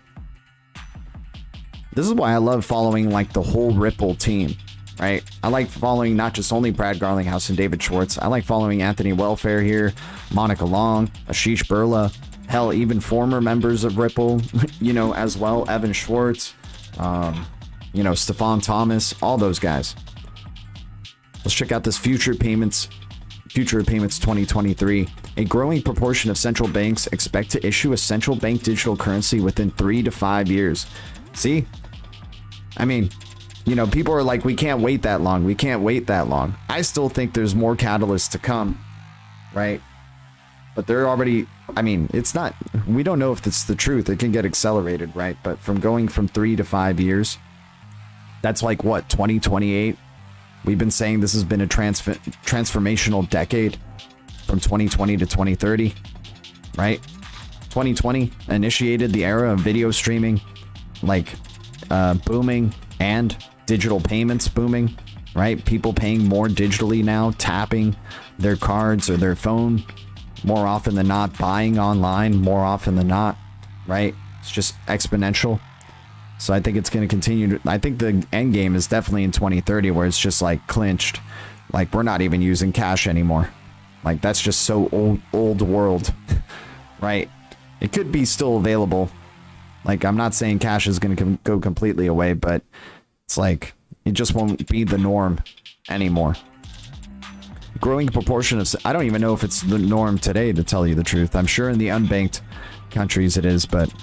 this is why I love following like the whole Ripple team, right? I like following not just only Brad Garlinghouse and David Schwartz. I like following Anthony Welfare here, Monica Long, Ashish Burla, hell, even former members of Ripple, you know, as well, Evan Schwartz, you know, Stefan Thomas, all those guys. Let's check out this Future Payments 2023. A growing proportion of central banks expect to issue a central bank digital currency within 3 to 5 years. See? I mean, you know, people are like, we can't wait that long. We can't wait that long. I still think there's more catalysts to come, right? But they're already, I mean, it's not, we don't know if it's the truth. It can get accelerated, right? But from going from 3 to 5 years, that's like what, 2028? We've been saying this has been a transformational decade from 2020 to 2030, right? 2020 initiated the era of video streaming, like booming, and digital payments booming, right? People paying more digitally now, tapping their cards or their phone more often than not, buying online more often than not, right? It's just exponential. So I think it's going to continue. I think the end game is definitely in 2030 where it's just like clinched. Like we're not even using cash anymore. Like that's just so old world, right? It could be still available. Like I'm not saying cash is going to go completely away, but it's like it just won't be the norm anymore. Growing proportion of, I don't even know if it's the norm today, to tell you the truth. I'm sure in the unbanked countries it is, but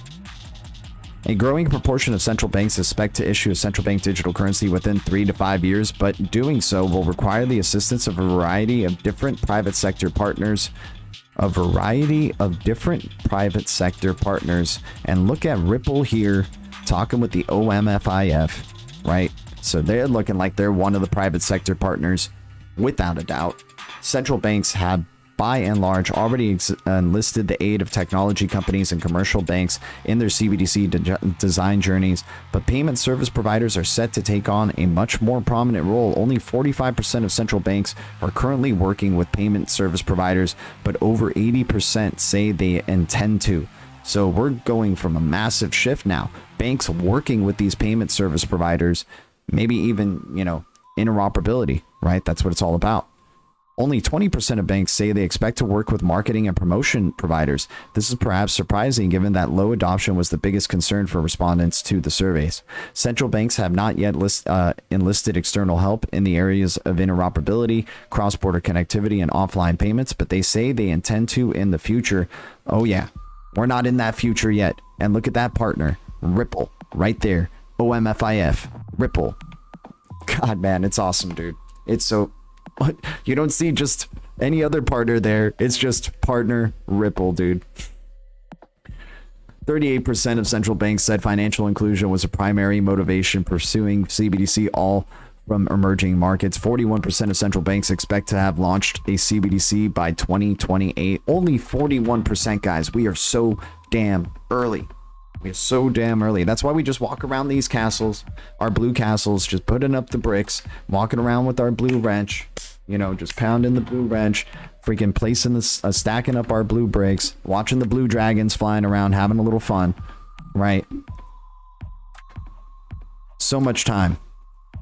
a growing proportion of central banks expect to issue a central bank digital currency within 3 to 5 years, but doing so will require the assistance of a variety of different private sector partners. And look at Ripple here talking with the OMFIF, right? So they're looking like they're one of the private sector partners, without a doubt. Central banks have, by and large, already enlisted the aid of technology companies and commercial banks in their CBDC design journeys, but payment service providers are set to take on a much more prominent role. Only 45% of central banks are currently working with payment service providers, but over 80% say they intend to. So we're going from a massive shift now. Banks working with these payment service providers, maybe even, you know, interoperability, right? That's what it's all about. Only 20% of banks say they expect to work with marketing and promotion providers. This is perhaps surprising given that low adoption was the biggest concern for respondents to the surveys. Central banks have not yet enlisted external help in the areas of interoperability, cross-border connectivity, and offline payments, but they say they intend to in the future. Oh yeah, we're not in that future yet. And look at that partner, Ripple, right there. OMFIF, Ripple. God, man, it's awesome, dude. It's so... You don't see just any other partner there. It's just partner Ripple, dude. 38% of central banks said financial inclusion was a primary motivation pursuing CBDC, all from emerging markets. 41% of central banks expect to have launched a CBDC by 2028. Only 41%, guys. We are so damn early. We're so damn early. That's why we just walk around these castles, our blue castles, just putting up the bricks, walking around with our blue wrench, you know, just pounding the blue wrench, freaking placing this, stacking up our blue bricks, watching the blue dragons flying around, having a little fun, right? So much time.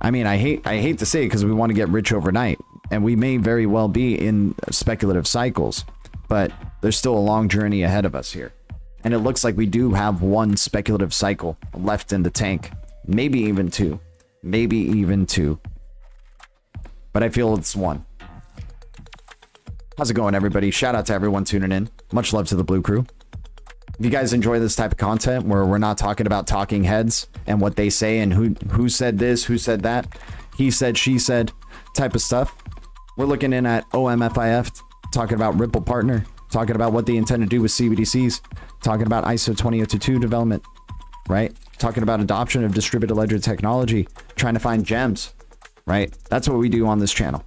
I mean, I hate to say it because we want to get rich overnight, and we may very well be in speculative cycles, but there's still a long journey ahead of us here. And it looks like we do have one speculative cycle left in the tank. Maybe even two. Maybe even two. But I feel it's one. How's it going, everybody? Shout out to everyone tuning in. Much love to the Blue Crew. If you guys enjoy this type of content where we're not talking about talking heads and what they say and who said this, who said that, he said, she said type of stuff. We're looking in at OMFIF, talking about Ripple Partner, talking about what they intend to do with CBDCs, talking about ISO 20022 development, right? Talking about adoption of distributed ledger technology, trying to find gems, right? That's what we do on this channel.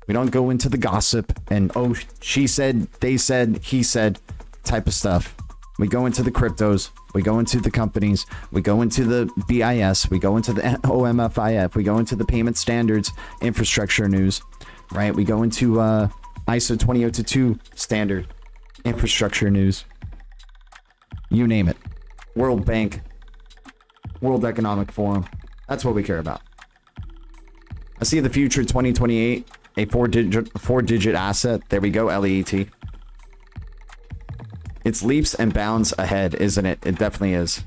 We don't go into the gossip and, oh, she said, they said, he said type of stuff. We go into the cryptos, we go into the companies, we go into the BIS, we go into the OMFIF, we go into the payment standards, infrastructure news, right? We go into ISO 20022 standard, infrastructure news. You name it. World Bank, World Economic Forum. That's what we care about. I see the future 2028, a four-digit asset. There we go, LEET. It's leaps and bounds ahead, isn't it? It definitely is.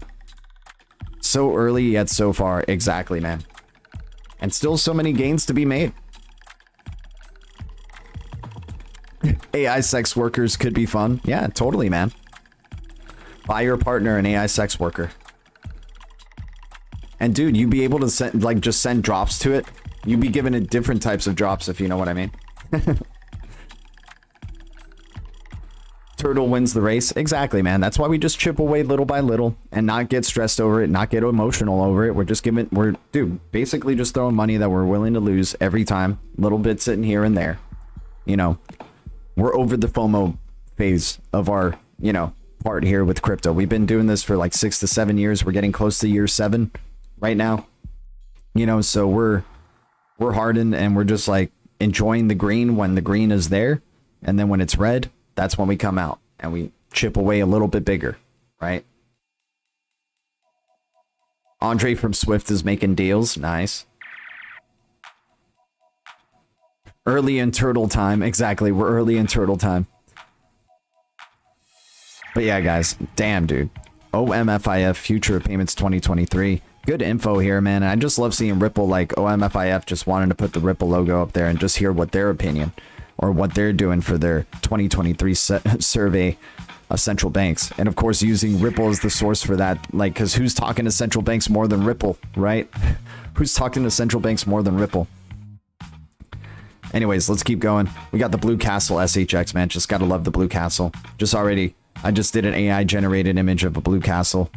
So early yet so far. Exactly, man. And still so many gains to be made. AI sex workers could be fun. Yeah, totally, man. Buy your partner an AI sex worker. And dude, you'd be able to send, like, just send drops to it. You'd be given it different types of drops, if you know what I mean. Turtle wins the race. Exactly, man. That's why we just chip away little by little and not get stressed over it, not get emotional over it. We're just giving, dude, basically just throwing money that we're willing to lose every time. Little bits in here and there. You know, we're over the FOMO phase of our, you know, part here with crypto. We've been doing this for like 6 to 7 years. We're getting close to year 7 right now. You know, so we're hardened and we're just like enjoying the green when the green is there. And then when it's red, that's when we come out and we chip away a little bit bigger, right? Andre from Swift is making deals. Nice. Early in turtle time. Exactly. We're early in turtle time. But yeah, guys. Damn, dude. OMFIF Future Payments 2023. Good info here, man. I just love seeing Ripple, like OMFIF just wanting to put the Ripple logo up there and just hear what their opinion or what they're doing for their 2023 survey of central banks. And of course, using Ripple as the source for that, like, because who's talking to central banks more than Ripple, right? Who's talking to central banks more than Ripple? Anyways, let's keep going. We got the Blue Castle SHX, man. Just gotta love the Blue Castle. I just did an AI generated image of a Blue Castle.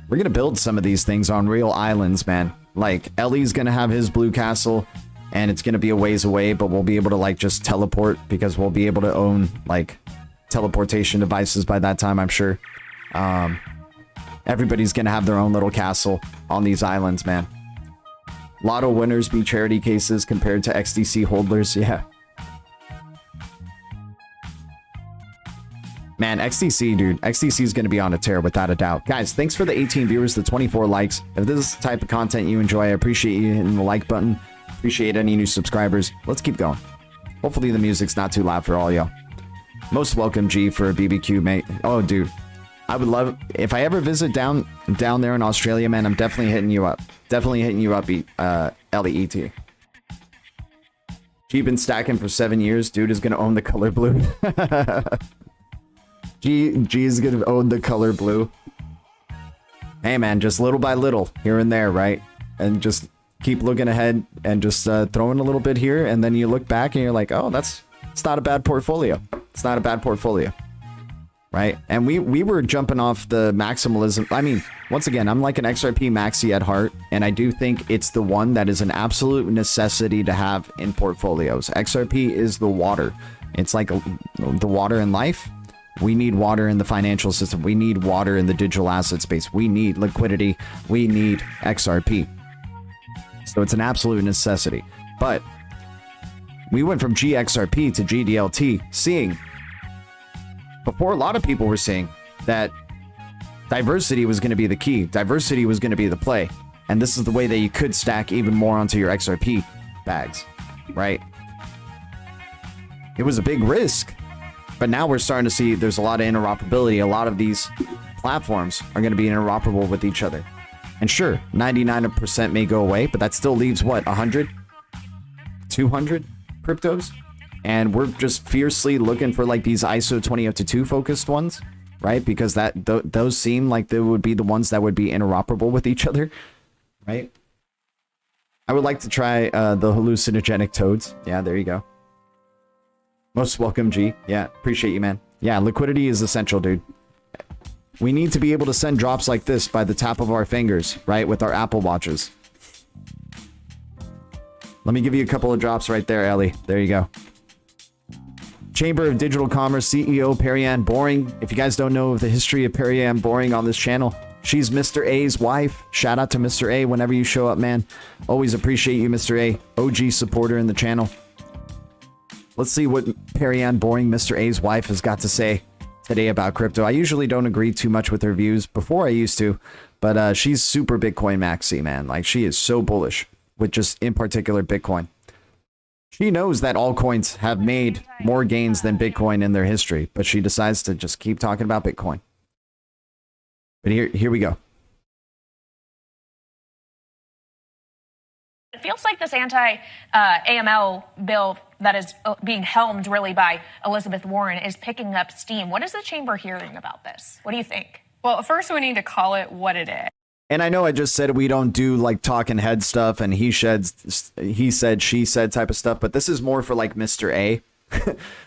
We're gonna build some of these things on real islands, man. Like, Ellie's gonna have his Blue Castle, and it's gonna be a ways away, but we'll be able to, like, just teleport, because we'll be able to own, like, teleportation devices by that time, I'm sure. Everybody's gonna have their own little castle on these islands, man. Lotto winners be charity cases compared to XDC holders, yeah. Man, XDC, dude. XDC is going to be on a tear without a doubt. Guys, thanks for the 18 viewers, the 24 likes. If this is the type of content you enjoy, I appreciate you hitting the like button. Appreciate any new subscribers. Let's keep going. Hopefully the music's not too loud for all y'all. Most welcome, G, for a BBQ, mate. Oh, dude. I would love... If I ever visit down there in Australia, man, I'm definitely hitting you up. Definitely hitting you up, LEET. G been stacking for 7 years. Dude is going to own the color blue. G is gonna own the color blue. Hey man, just little by little, here and there, right? And just keep looking ahead and just throwing a little bit here, and then you look back and you're like, oh, it's not a bad portfolio. It's not a bad portfolio, right? And we were jumping off the maximalism. I mean, once again, I'm like an XRP maxi at heart, and I do think it's the one that is an absolute necessity to have in portfolios. XRP is the water. It's like the water in life. We need water in the financial system. We need water in the digital asset space. We need liquidity. We need XRP. So it's an absolute necessity. But we went from GXRP to GDLT, seeing, before a lot of people were saying that diversity was going to be the key. Diversity was going to be the play. And this is the way that you could stack even more onto your XRP bags, right? It was a big risk. But now we're starting to see there's a lot of interoperability. A lot of these platforms are going to be interoperable with each other. And sure, 99% may go away, but that still leaves, what, 100? 200 cryptos? And we're just fiercely looking for, like, these ISO 2002 focused ones, right? Because those seem like they would be the ones that would be interoperable with each other, right? I would like to try the hallucinogenic toads. Yeah, there you go. Most welcome, G. Yeah, appreciate you, man. Yeah, liquidity is essential, dude. We need to be able to send drops like this by the tap of our fingers, right? With our Apple Watches. Let me give you a couple of drops right there, Ellie. There you go. Chamber of Digital Commerce CEO Perianne Boring. If you guys don't know the history of Perianne Boring on this channel, she's Mr. A's wife. Shout out to Mr. A whenever you show up, man. Always appreciate you, Mr. A. OG supporter in the channel. Let's see what Perianne Boring, Mr. A's wife, has got to say today about crypto. I usually don't agree too much with her views. Before I used to, but she's super Bitcoin maxi, man. Like, she is so bullish with just, in particular, Bitcoin. She knows that altcoins have made more gains than Bitcoin in their history, but she decides to just keep talking about Bitcoin. But here we go. It feels like this anti-AML bill that is being helmed really by Elizabeth Warren is picking up steam. What is the chamber hearing about this? What do you think? Well, first we need to call it what it is. And I know I just said we don't do like talking head stuff and he said, she said type of stuff, but this is more for like Mr. A.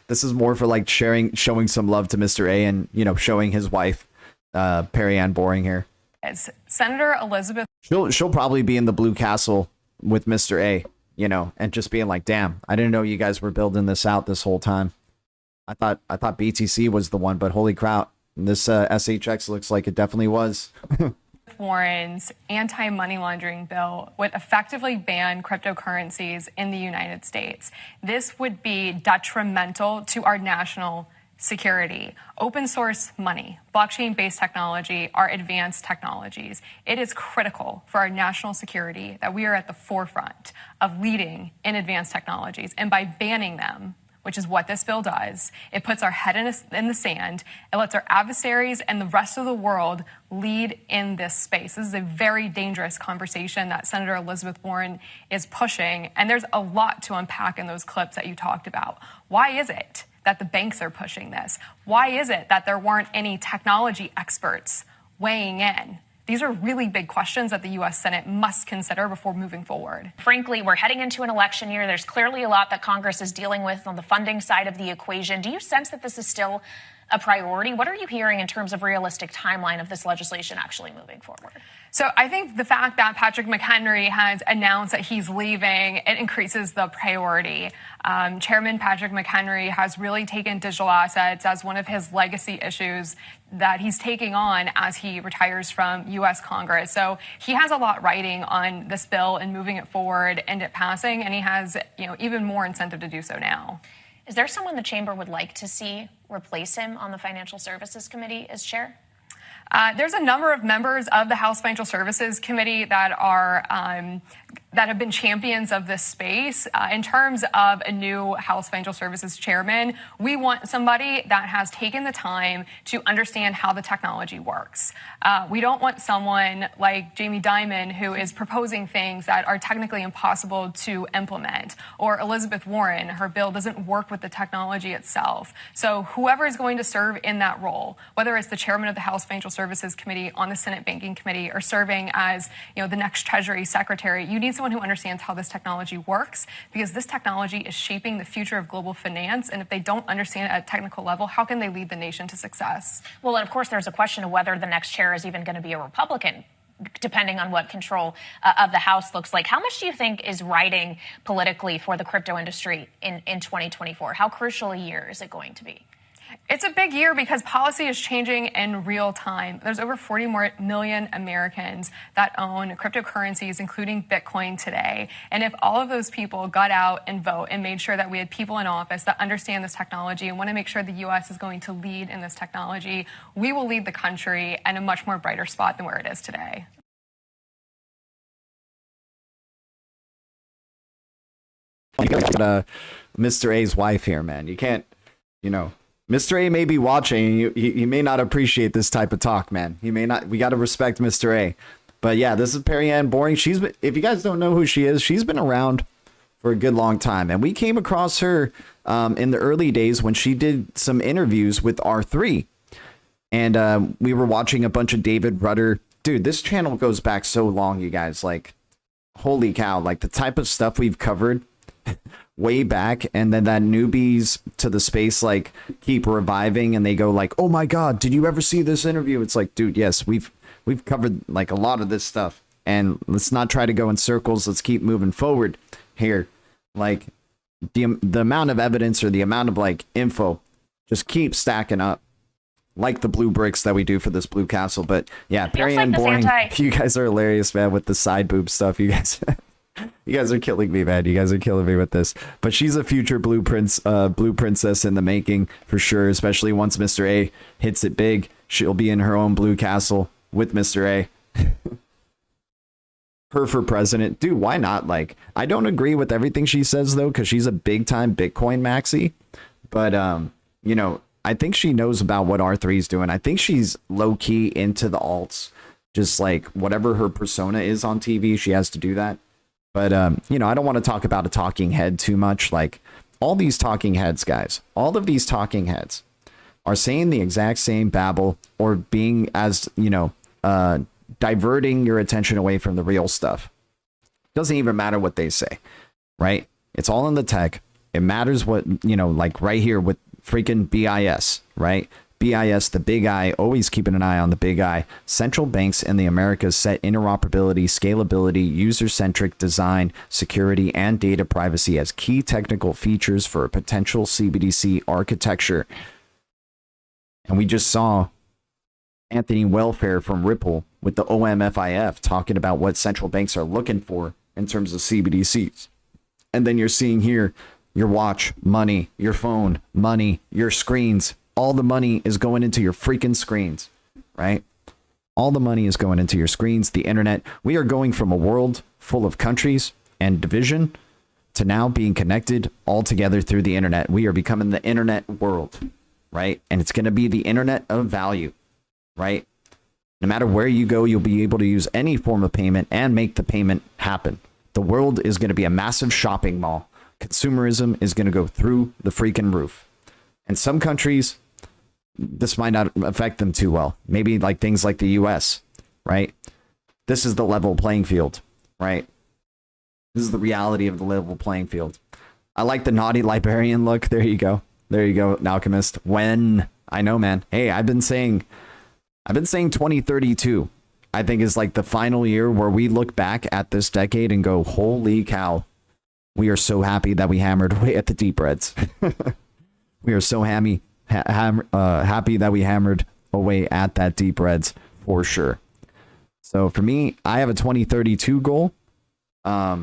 This is more for like showing some love to Mr. A and, you know, showing his wife, Perianne Boring here. It's Senator Elizabeth. She'll probably be in the Blue Castle with Mr. A, you know, and just being like, damn, I didn't know you guys were building this out this whole time. I thought BTC was the one, but holy crap, this SHX looks like it definitely was. Warren's anti-money laundering bill would effectively ban cryptocurrencies in the United States. This would be detrimental to our national security, open source money, blockchain-based technology are advanced technologies. It is critical for our national security that we are at the forefront of leading in advanced technologies. And by banning them, which is what this bill does, it puts our head in the sand. It lets our adversaries and the rest of the world lead in this space. This is a very dangerous conversation that Senator Elizabeth Warren is pushing. And there's a lot to unpack in those clips that you talked about. Why is it that the banks are pushing this? Why is it that there weren't any technology experts weighing in? These are really big questions that the U.S. Senate must consider before moving forward. Frankly, we're heading into an election year. There's clearly a lot that Congress is dealing with on the funding side of the equation. Do you sense that this is still a priority? What are you hearing in terms of realistic timeline of this legislation actually moving forward? So I think the fact that Patrick McHenry has announced that he's leaving, it increases the priority. Chairman Patrick McHenry has really taken digital assets as one of his legacy issues that he's taking on as he retires from U.S. Congress. So he has a lot riding on this bill and moving it forward and it passing, and he has, even more incentive to do so now. Is there someone the chamber would like to see replace him on the Financial Services Committee as chair? There's a number of members of the House Financial Services Committee that are that have been champions of this space. In terms of a new House Financial Services chairman, we want somebody that has taken the time to understand how the technology works. We don't want someone like Jamie Dimon, who is proposing things that are technically impossible to implement, or Elizabeth Warren, her bill doesn't work with the technology itself. So whoever is going to serve in that role, whether it's the chairman of the House Financial Services Committee on the Senate Banking Committee or serving as the next Treasury Secretary, you need someone who understands how this technology works, because this technology is shaping the future of global finance. And if they don't understand it at a technical level, how can they lead the nation to success? Well, and of course, there's a question of whether the next chair is even going to be a Republican, depending on what control of the House looks like. How much do you think is riding politically for the crypto industry in 2024? How crucial a year is it going to be? It's a big year because policy is changing in real time. There's over 40 million Americans that own cryptocurrencies, including Bitcoin today. And if all of those people got out and vote and made sure that we had people in office that understand this technology and want to make sure the U.S. is going to lead in this technology, we will lead the country in a much more brighter spot than where it is today. Mr. A's wife here, man. You can't, Mr. A may be watching. He may not appreciate this type of talk, man. He may not. We got to respect Mr. A. But yeah, this is Perrianne Boring. If you guys don't know who she is, she's been around for a good long time. And we came across her in the early days when she did some interviews with R3. And we were watching a bunch of David Rudder. Dude, this channel goes back so long, you guys. Like, holy cow. Like, the type of stuff we've covered way back, and then that newbies to the space like keep reviving, and they go like, oh my god, did you ever see this interview? It's like, dude, yes, we've covered like a lot of this stuff, and let's not try to go in circles. Let's keep moving forward here. Like the amount of evidence or the amount of like info just keeps stacking up, like the blue bricks that we do for this blue castle. But yeah, Perrianne Boring, you guys are hilarious, man, with the side boob stuff. You guys You guys are killing me, man. You guys are killing me with this. But she's a future blue princess in the making for sure, especially once Mr. A hits it big. She'll be in her own blue castle with Mr. A. Her for president. Dude, why not? Like, I don't agree with everything she says, though, because she's a big-time Bitcoin maxi. But, I think she knows about what R3 is doing. I think she's low-key into the alts. Just, like, whatever her persona is on TV, she has to do that. But, I don't want to talk about a talking head too much. Like, all these talking heads, guys, all of these talking heads are saying the exact same babble or being as, diverting your attention away from the real stuff. Doesn't even matter what they say, right? It's all in the tech. It matters what, like right here with freaking BIS, right? BIS, the big I, always keeping an eye on the big I. Central banks in the Americas set interoperability, scalability, user-centric design, security, and data privacy as key technical features for a potential CBDC architecture. And we just saw Anthony Welfare from Ripple with the OMFIF talking about what central banks are looking for in terms of CBDCs. And then you're seeing here your watch, money, your phone, money, your screens, all the money is going into your freaking screens, right? All the money is going into your screens, the internet. We are going from a world full of countries and division to now being connected all together through the internet. We are becoming the internet world, right? And it's going to be the internet of value, right? No matter where you go, you'll be able to use any form of payment and make the payment happen. The world is going to be a massive shopping mall. Consumerism is going to go through the freaking roof. And some countries, this might not affect them too well. Maybe like things like the US, right? This is the level playing field, right? This is the reality of the level playing field. I like the naughty librarian look. There you go. There you go, Alchemist. When? I know, man. Hey, I've been saying 2032, I think, is like the final year where we look back at this decade and go, holy cow. We are so happy that we hammered away at the deep reds. We are so happy that we hammered away at that deep reds for sure. So for me, I have a 2032 goal. I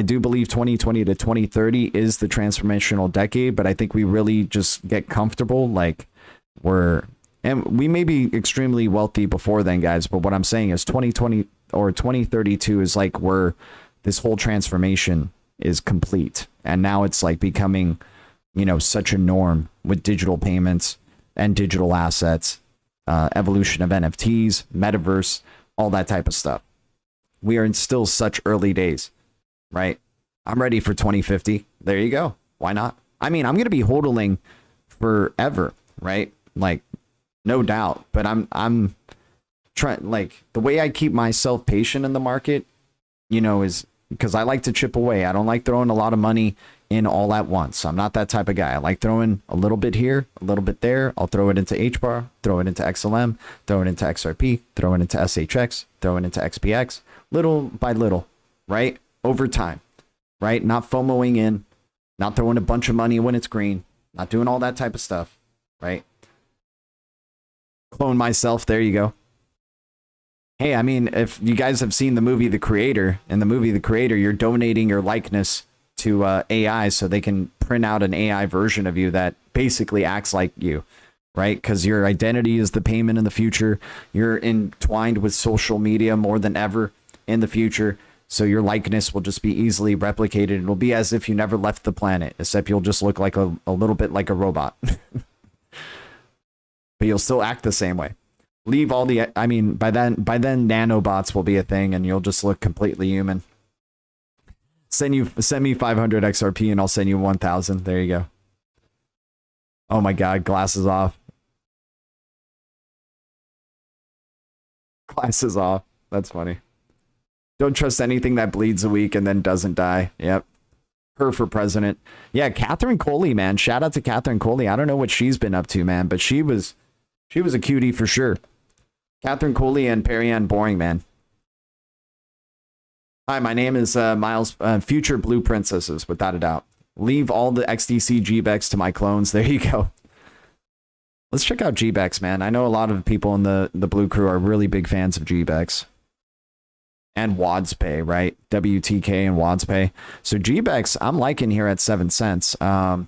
do believe 2020 to 2030 is the transformational decade, but I think we really just get comfortable. Like and we may be extremely wealthy before then, guys. But what I'm saying is 2020 or 2032 is like where this whole transformation is complete. And now it's like becoming, such a norm with digital payments and digital assets, evolution of NFTs, metaverse, all that type of stuff. We are in still such early days, right? I'm ready for 2050. There you go. Why not? I mean, I'm going to be hodling forever, right? Like, no doubt. But I'm trying, like, the way I keep myself patient in the market, is because I like to chip away. I don't like throwing a lot of money in all at once. I'm not that type of guy. I like throwing a little bit here, a little bit there. I'll throw it into HBAR, throw it into XLM, throw it into XRP, throw it into SHX, throw it into XPX, little by little, right? Over time, right? Not FOMOing in, not throwing a bunch of money when it's green, not doing all that type of stuff, right? Clone myself. There you go. Hey, I mean, if you guys have seen the movie The Creator, in the movie The Creator, you're donating your likeness to AI so they can print out an AI version of you that basically acts like you, right? Because your identity is the payment in the future. You're entwined with social media more than ever in the future. So your likeness will just be easily replicated. It'll be as if you never left the planet, except you'll just look like a little bit like a robot. But you'll still act the same way. Leave all the, I mean, by then nanobots will be a thing and you'll just look completely human. Send me 500 XRP and I'll send you 1,000. There you go. Oh my God, glasses off. Glasses off. That's funny. Don't trust anything that bleeds a week and then doesn't die. Yep. Her for president. Yeah, Catherine Coley, man. Shout out to Catherine Coley. I don't know what she's been up to, man, but she was a cutie for sure. Catherine Coley and Perianne Boring, man. Hi, my name is Miles, future Blue Princesses, without a doubt. Leave all the XDC GBEX to my clones. There you go. Let's check out GBEX, man. I know a lot of people in the Blue Crew are really big fans of GBEX. And WadsPay, right? WTK and WadsPay. So GBEX, I'm liking here at 7 cents. The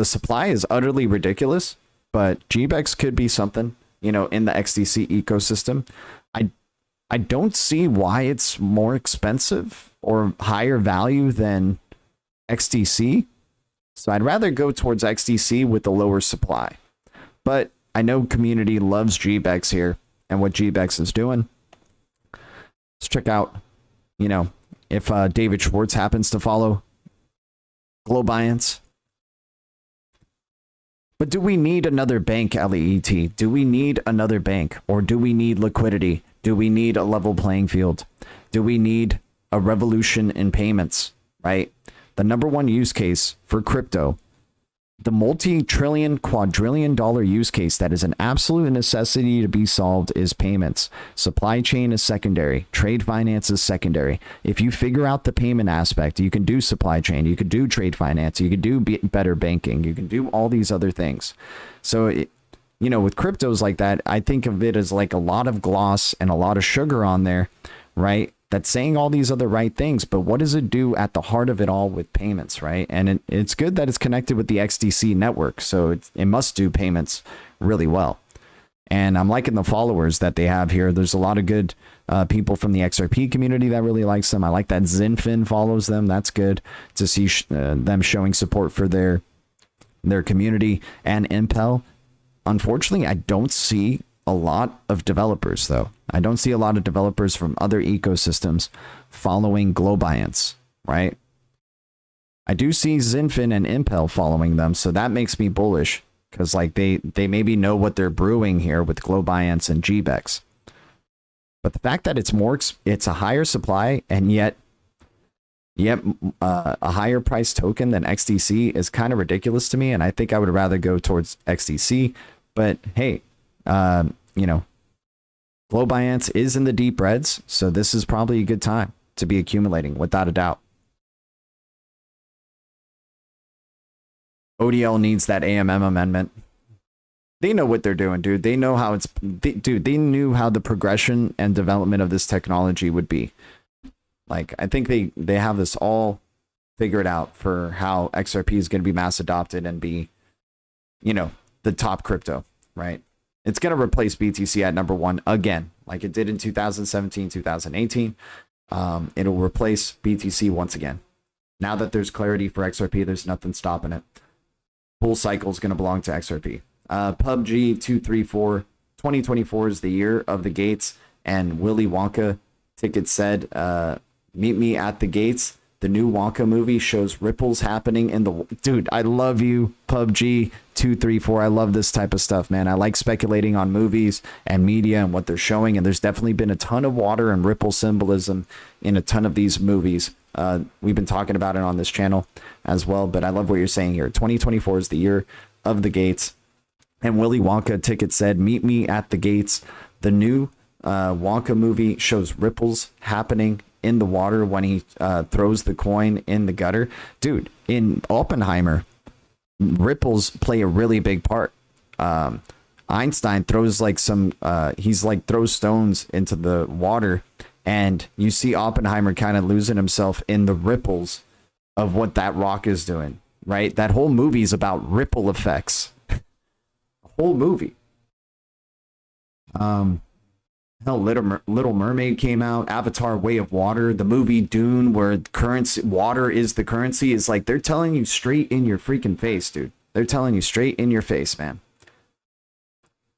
supply is utterly ridiculous, but GBEX could be something, in the XDC ecosystem. I don't see why it's more expensive or higher value than XDC. So I'd rather go towards XDC with the lower supply. But I know community loves GBEX here and what GBEX is doing. Let's check out, if David Schwartz happens to follow Globiance. But do we need another bank, LEET? Do we need another bank? Or do we need liquidity? Do we need a level playing field? Do we need a revolution in payments, right? The number one use case for crypto, the multi-trillion, quadrillion dollar use case that is an absolute necessity to be solved is payments. Supply chain is secondary. Trade finance is secondary. If you figure out the payment aspect, you can do supply chain, you can do trade finance, you can do better banking, you can do all these other things. So, with cryptos like that, I think of it as like a lot of gloss and a lot of sugar on there, right? that's saying all these other right things, but what does it do at the heart of it all with payments, right? And it's good that it's connected with the XDC network, so it must do payments really well. And I'm liking the followers that they have here. There's a lot of good people from the XRP community that really likes them. I like that Zinfin follows them. That's good to see them showing support for their community. And Impel, unfortunately, I don't see a lot of developers, though. I don't see a lot of developers from other ecosystems following Globiance, right? I do see Zinfin and Impel following them, so that makes me bullish, because like they maybe know what they're brewing here with Globiance and GBEX. But the fact that it's a higher supply and yet a higher price token than XDC is kind of ridiculous to me, and I think I would rather go towards XDC. But hey, you know, Globiance is in the deep reds, so this is probably a good time to be accumulating, without a doubt. ODL needs that AMM amendment. They know what they're doing, dude. They know how they knew how the progression and development of this technology would be. Like, I think they have this all figured out for how XRP is going to be mass adopted and be, you know, the top crypto, right? It's going to replace BTC at number one again, like it did in 2017, 2018. It'll replace BTC once again. Now that there's clarity for XRP, there's nothing stopping it. Full cycle is going to belong to XRP. PUBG 234, 2024 is the year of the gates, and Willy Wonka ticket said, meet me at the gates. The new Wonka movie shows ripples happening in the... Dude, I love you, PUBG 234. I love this type of stuff, man. I like speculating on movies and media and what they're showing, and there's definitely been a ton of water and ripple symbolism in a ton of these movies. We've been talking about it on this channel as well, but I love what you're saying here. 2024 is the year of the gates. And Willy Wonka ticket said, meet me at the gates. The new Wonka movie shows ripples happening in the water when he throws the coin in the gutter. Dude, in Oppenheimer, ripples play a really big part. Einstein throws like throws stones into the water, and you see Oppenheimer kind of losing himself in the ripples of what that rock is doing, right? That whole movie is about ripple effects. Whole movie. Hell, Little Mermaid came out. Avatar: Way of Water. The movie Dune, where water is the currency, is like they're telling you straight in your freaking face, dude. They're telling you straight in your face, man.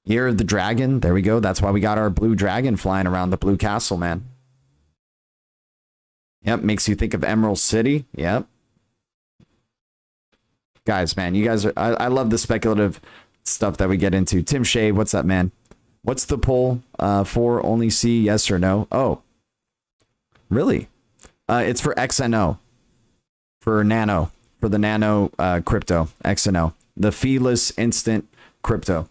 Year of the Dragon. There we go. That's why we got our blue dragon flying around the blue castle, man. Yep, makes you think of Emerald City. Yep. Guys, man, you guys are... I love the speculative stuff that we get into. Tim Shea, what's up, man? What's the poll for? Only see yes or no? Oh, really? It's for XNO, for Nano, for the Nano crypto, XNO, the feeless instant crypto,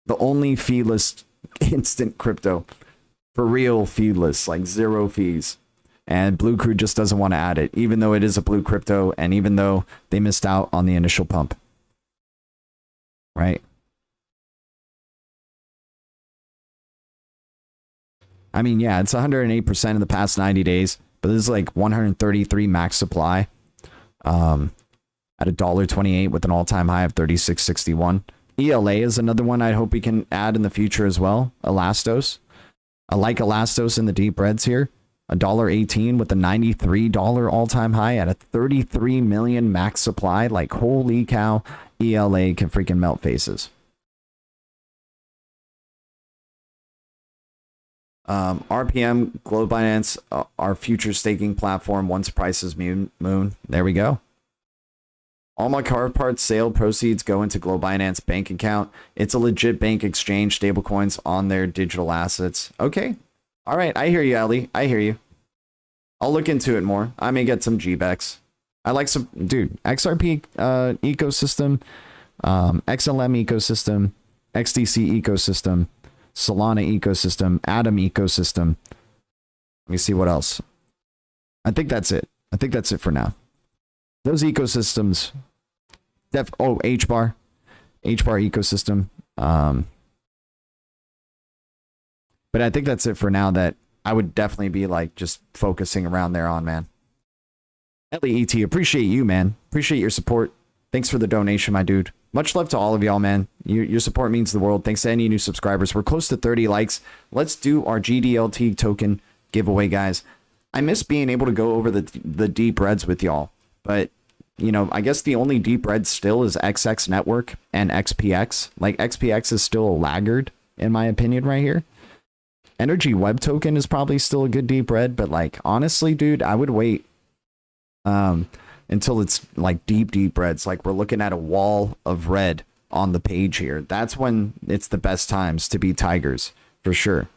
the only feeless instant crypto, for real feeless, like zero fees. And Blue Crew just doesn't want to add it, even though it is a blue crypto, and even though they missed out on the initial pump. Right? I mean, yeah, it's 108% in the past 90 days, but this is like 133 max supply at $1.28 with an all-time high of 36.61. ELA is another one I hope we can add in the future as well. Elastos. I like Elastos in the deep reds here. $1.18 with a $93 all-time high at a 33 million max supply. Like, holy cow, ELA can freaking melt faces. RPM, Globiance, our future staking platform once prices moon. There we go. All my car parts sale proceeds go into Globiance bank account. It's a legit bank exchange, stablecoins on their digital assets. Okay. All right. I hear you, Ellie. I hear you. I'll look into it more. I may get some GBEX. I like some, dude, XRP ecosystem, XLM ecosystem, XDC ecosystem, Solana ecosystem, Atom ecosystem. Let me see what else. I think that's it. I think that's it for now. Those ecosystems. HBAR. HBAR ecosystem. But I think that's it for now that I would definitely be like just focusing around there on, man. LEET, appreciate you, man. Appreciate your support. Thanks for the donation, my dude. Much love to all of y'all, man. Your support means the world. Thanks to any new subscribers. We're close to 30 likes. Let's do our GDLT token giveaway, guys. I miss being able to go over the deep reds with y'all. But, you know, I guess the only deep red still is XX Network and XPX. Like, XPX is still a laggard, in my opinion, right here. Energy Web Token is probably still a good deep red. But, like, honestly, dude, I would wait until it's like deep reds. Like we're looking at a wall of red on the page here. That's when it's the best times to be tigers for sure.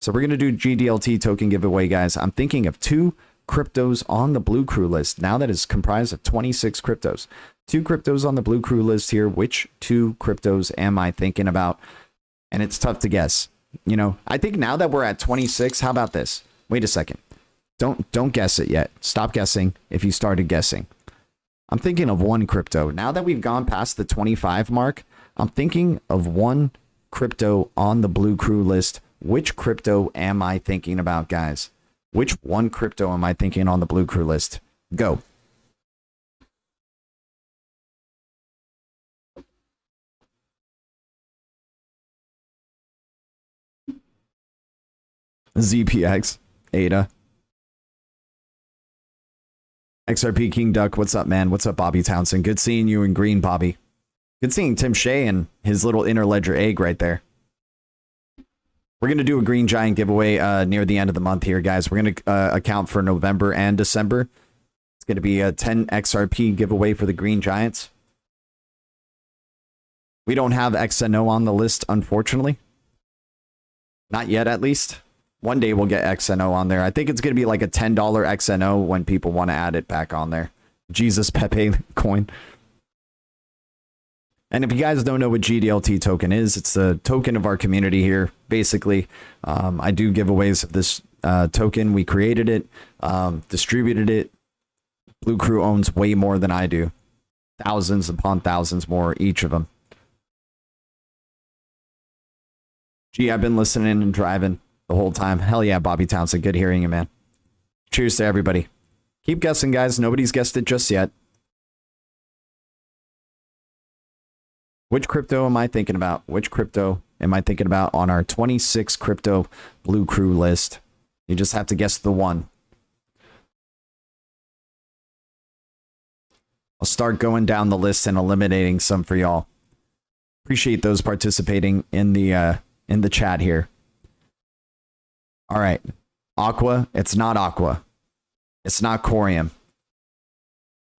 So we're going to do GDLT token giveaway, guys. I'm thinking of 2 cryptos on the Blue Crew list. Now that is comprised of 26 cryptos. 2 cryptos on the Blue Crew list here. Which 2 cryptos am I thinking about? And it's tough to guess. You know, I think now that we're at 26, how about this? Wait a second. Don't guess it yet. Stop guessing if you started guessing. I'm thinking of 1 crypto. Now that we've gone past the 25 mark, I'm thinking of 1 crypto on the Blue Crew list. Which crypto am I thinking about, guys? Which 1 crypto am I thinking on the Blue Crew list? Go. ZPX, ADA. XRP King Duck, what's up, man? What's up, Bobby Townsend? Good seeing you in green, Bobby. Good seeing Tim Shea and his little interledger egg right there. We're going to do a Green Giant giveaway near the end of the month here, guys. We're going to account for November and December. It's going to be a 10 XRP giveaway for the Green Giants. We don't have XNO on the list, unfortunately. Not yet, at least. One day we'll get XNO on there. I think it's going to be like a $10 XNO when people want to add it back on there. Jesus Pepe coin. And if you guys don't know what GDLT token is, it's a token of our community here. Basically, I do giveaways of this token. We created it, distributed it. Blue Crew owns way more than I do. Thousands upon thousands more, each of them. Gee, I've been listening and driving the whole time. Hell yeah, Bobby Townsend. Good hearing you, man. Cheers to everybody. Keep guessing, guys. Nobody's guessed it just yet. Which crypto am I thinking about? Which crypto am I thinking about on our 26 crypto Blue Crew list? You just have to guess the one. I'll start going down the list and eliminating some for y'all. Appreciate those participating in the chat here. All right. Aqua. It's not Aqua. It's not Corium.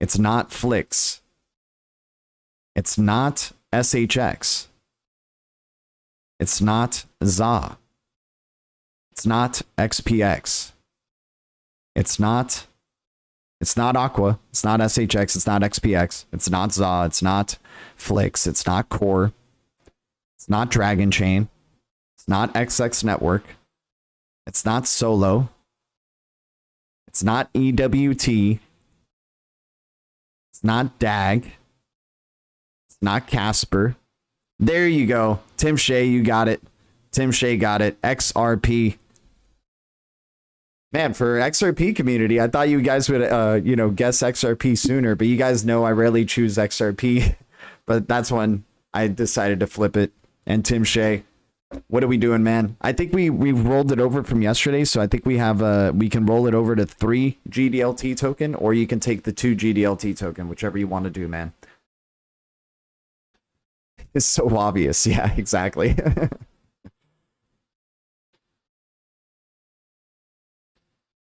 It's not Flix. It's not SHX. It's not ZA. It's not XPX. It's not Aqua. It's not SHX. It's not XPX. It's not ZA. It's not Flix. It's not Core. It's not Dragon Chain. It's not XX Network. It's not Solo. It's not EWT. It's not DAG. It's not Casper. There you go. Tim Shea, you got it. Tim Shea got it. XRP. Man, for XRP community, I thought you guys would, guess XRP sooner, but you guys know I rarely choose XRP. But that's when I decided to flip it. And Tim Shea, what are we doing, man? I think we rolled it over from yesterday, so I think we have we can roll it over to 3 GDLT token, or you can take the 2 GDLT token, whichever you want to do, man. It's so obvious. Yeah, exactly.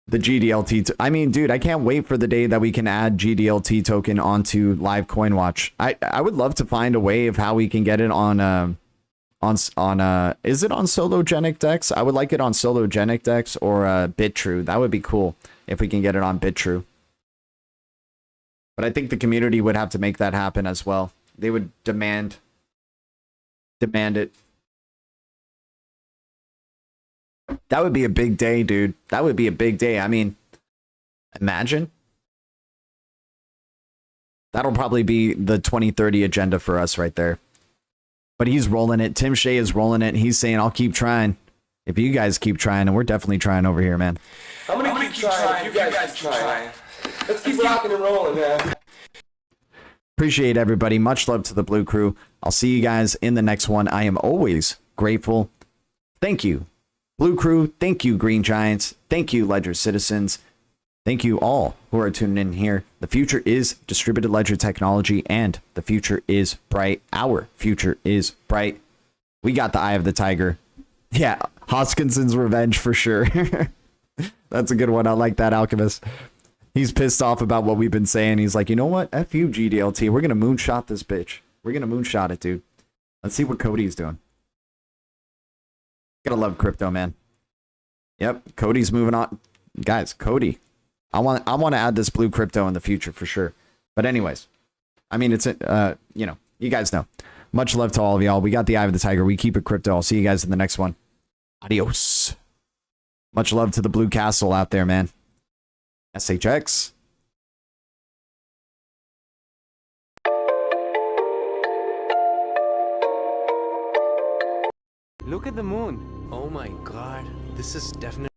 The GDLT. I mean, dude, I can't wait for the day that we can add GDLT token onto Live Coin Watch. I would love to find a way of how we can get it on is it on Sologenic Dex? I would like it on Sologenic Dex or BitTrue. That would be cool if we can get it on BitTrue. But I think the community would have to make that happen as well. They would demand it. That would be a big day, dude. That would be a big day. I mean, imagine. That'll probably be the 2030 agenda for us right there. But he's rolling it. Tim Shea is rolling it. He's saying, I'll keep trying. If you guys keep trying, and we're definitely trying over here, man. I'm gonna keep trying. You guys keep trying. Let's keep rocking and rolling, man. Appreciate everybody. Much love to the Blue Crew. I'll see you guys in the next one. I am always grateful. Thank you, Blue Crew. Thank you, Green Giants. Thank you, Ledger Citizens. Thank you all who are tuning in here. The future is distributed ledger technology, and the future is bright. Our future is bright. We got the eye of the tiger. Yeah, Hoskinson's revenge for sure. That's a good one. I like that, Alchemist. He's pissed off about what we've been saying. He's like, you know what? F you, GDLT. We're going to moonshot this bitch. We're going to moonshot it, dude. Let's see what Cody's doing. Gotta love crypto, man. Yep, Cody's moving on. Guys, Cody. I want to add this blue crypto in the future for sure. But anyways, I mean, it's, you know, you guys know. Much love to all of y'all. We got the eye of the tiger. We keep it crypto. I'll see you guys in the next one. Adios. Much love to the Blue Castle out there, man. SHX. Look at the moon. Oh my god, this is definitely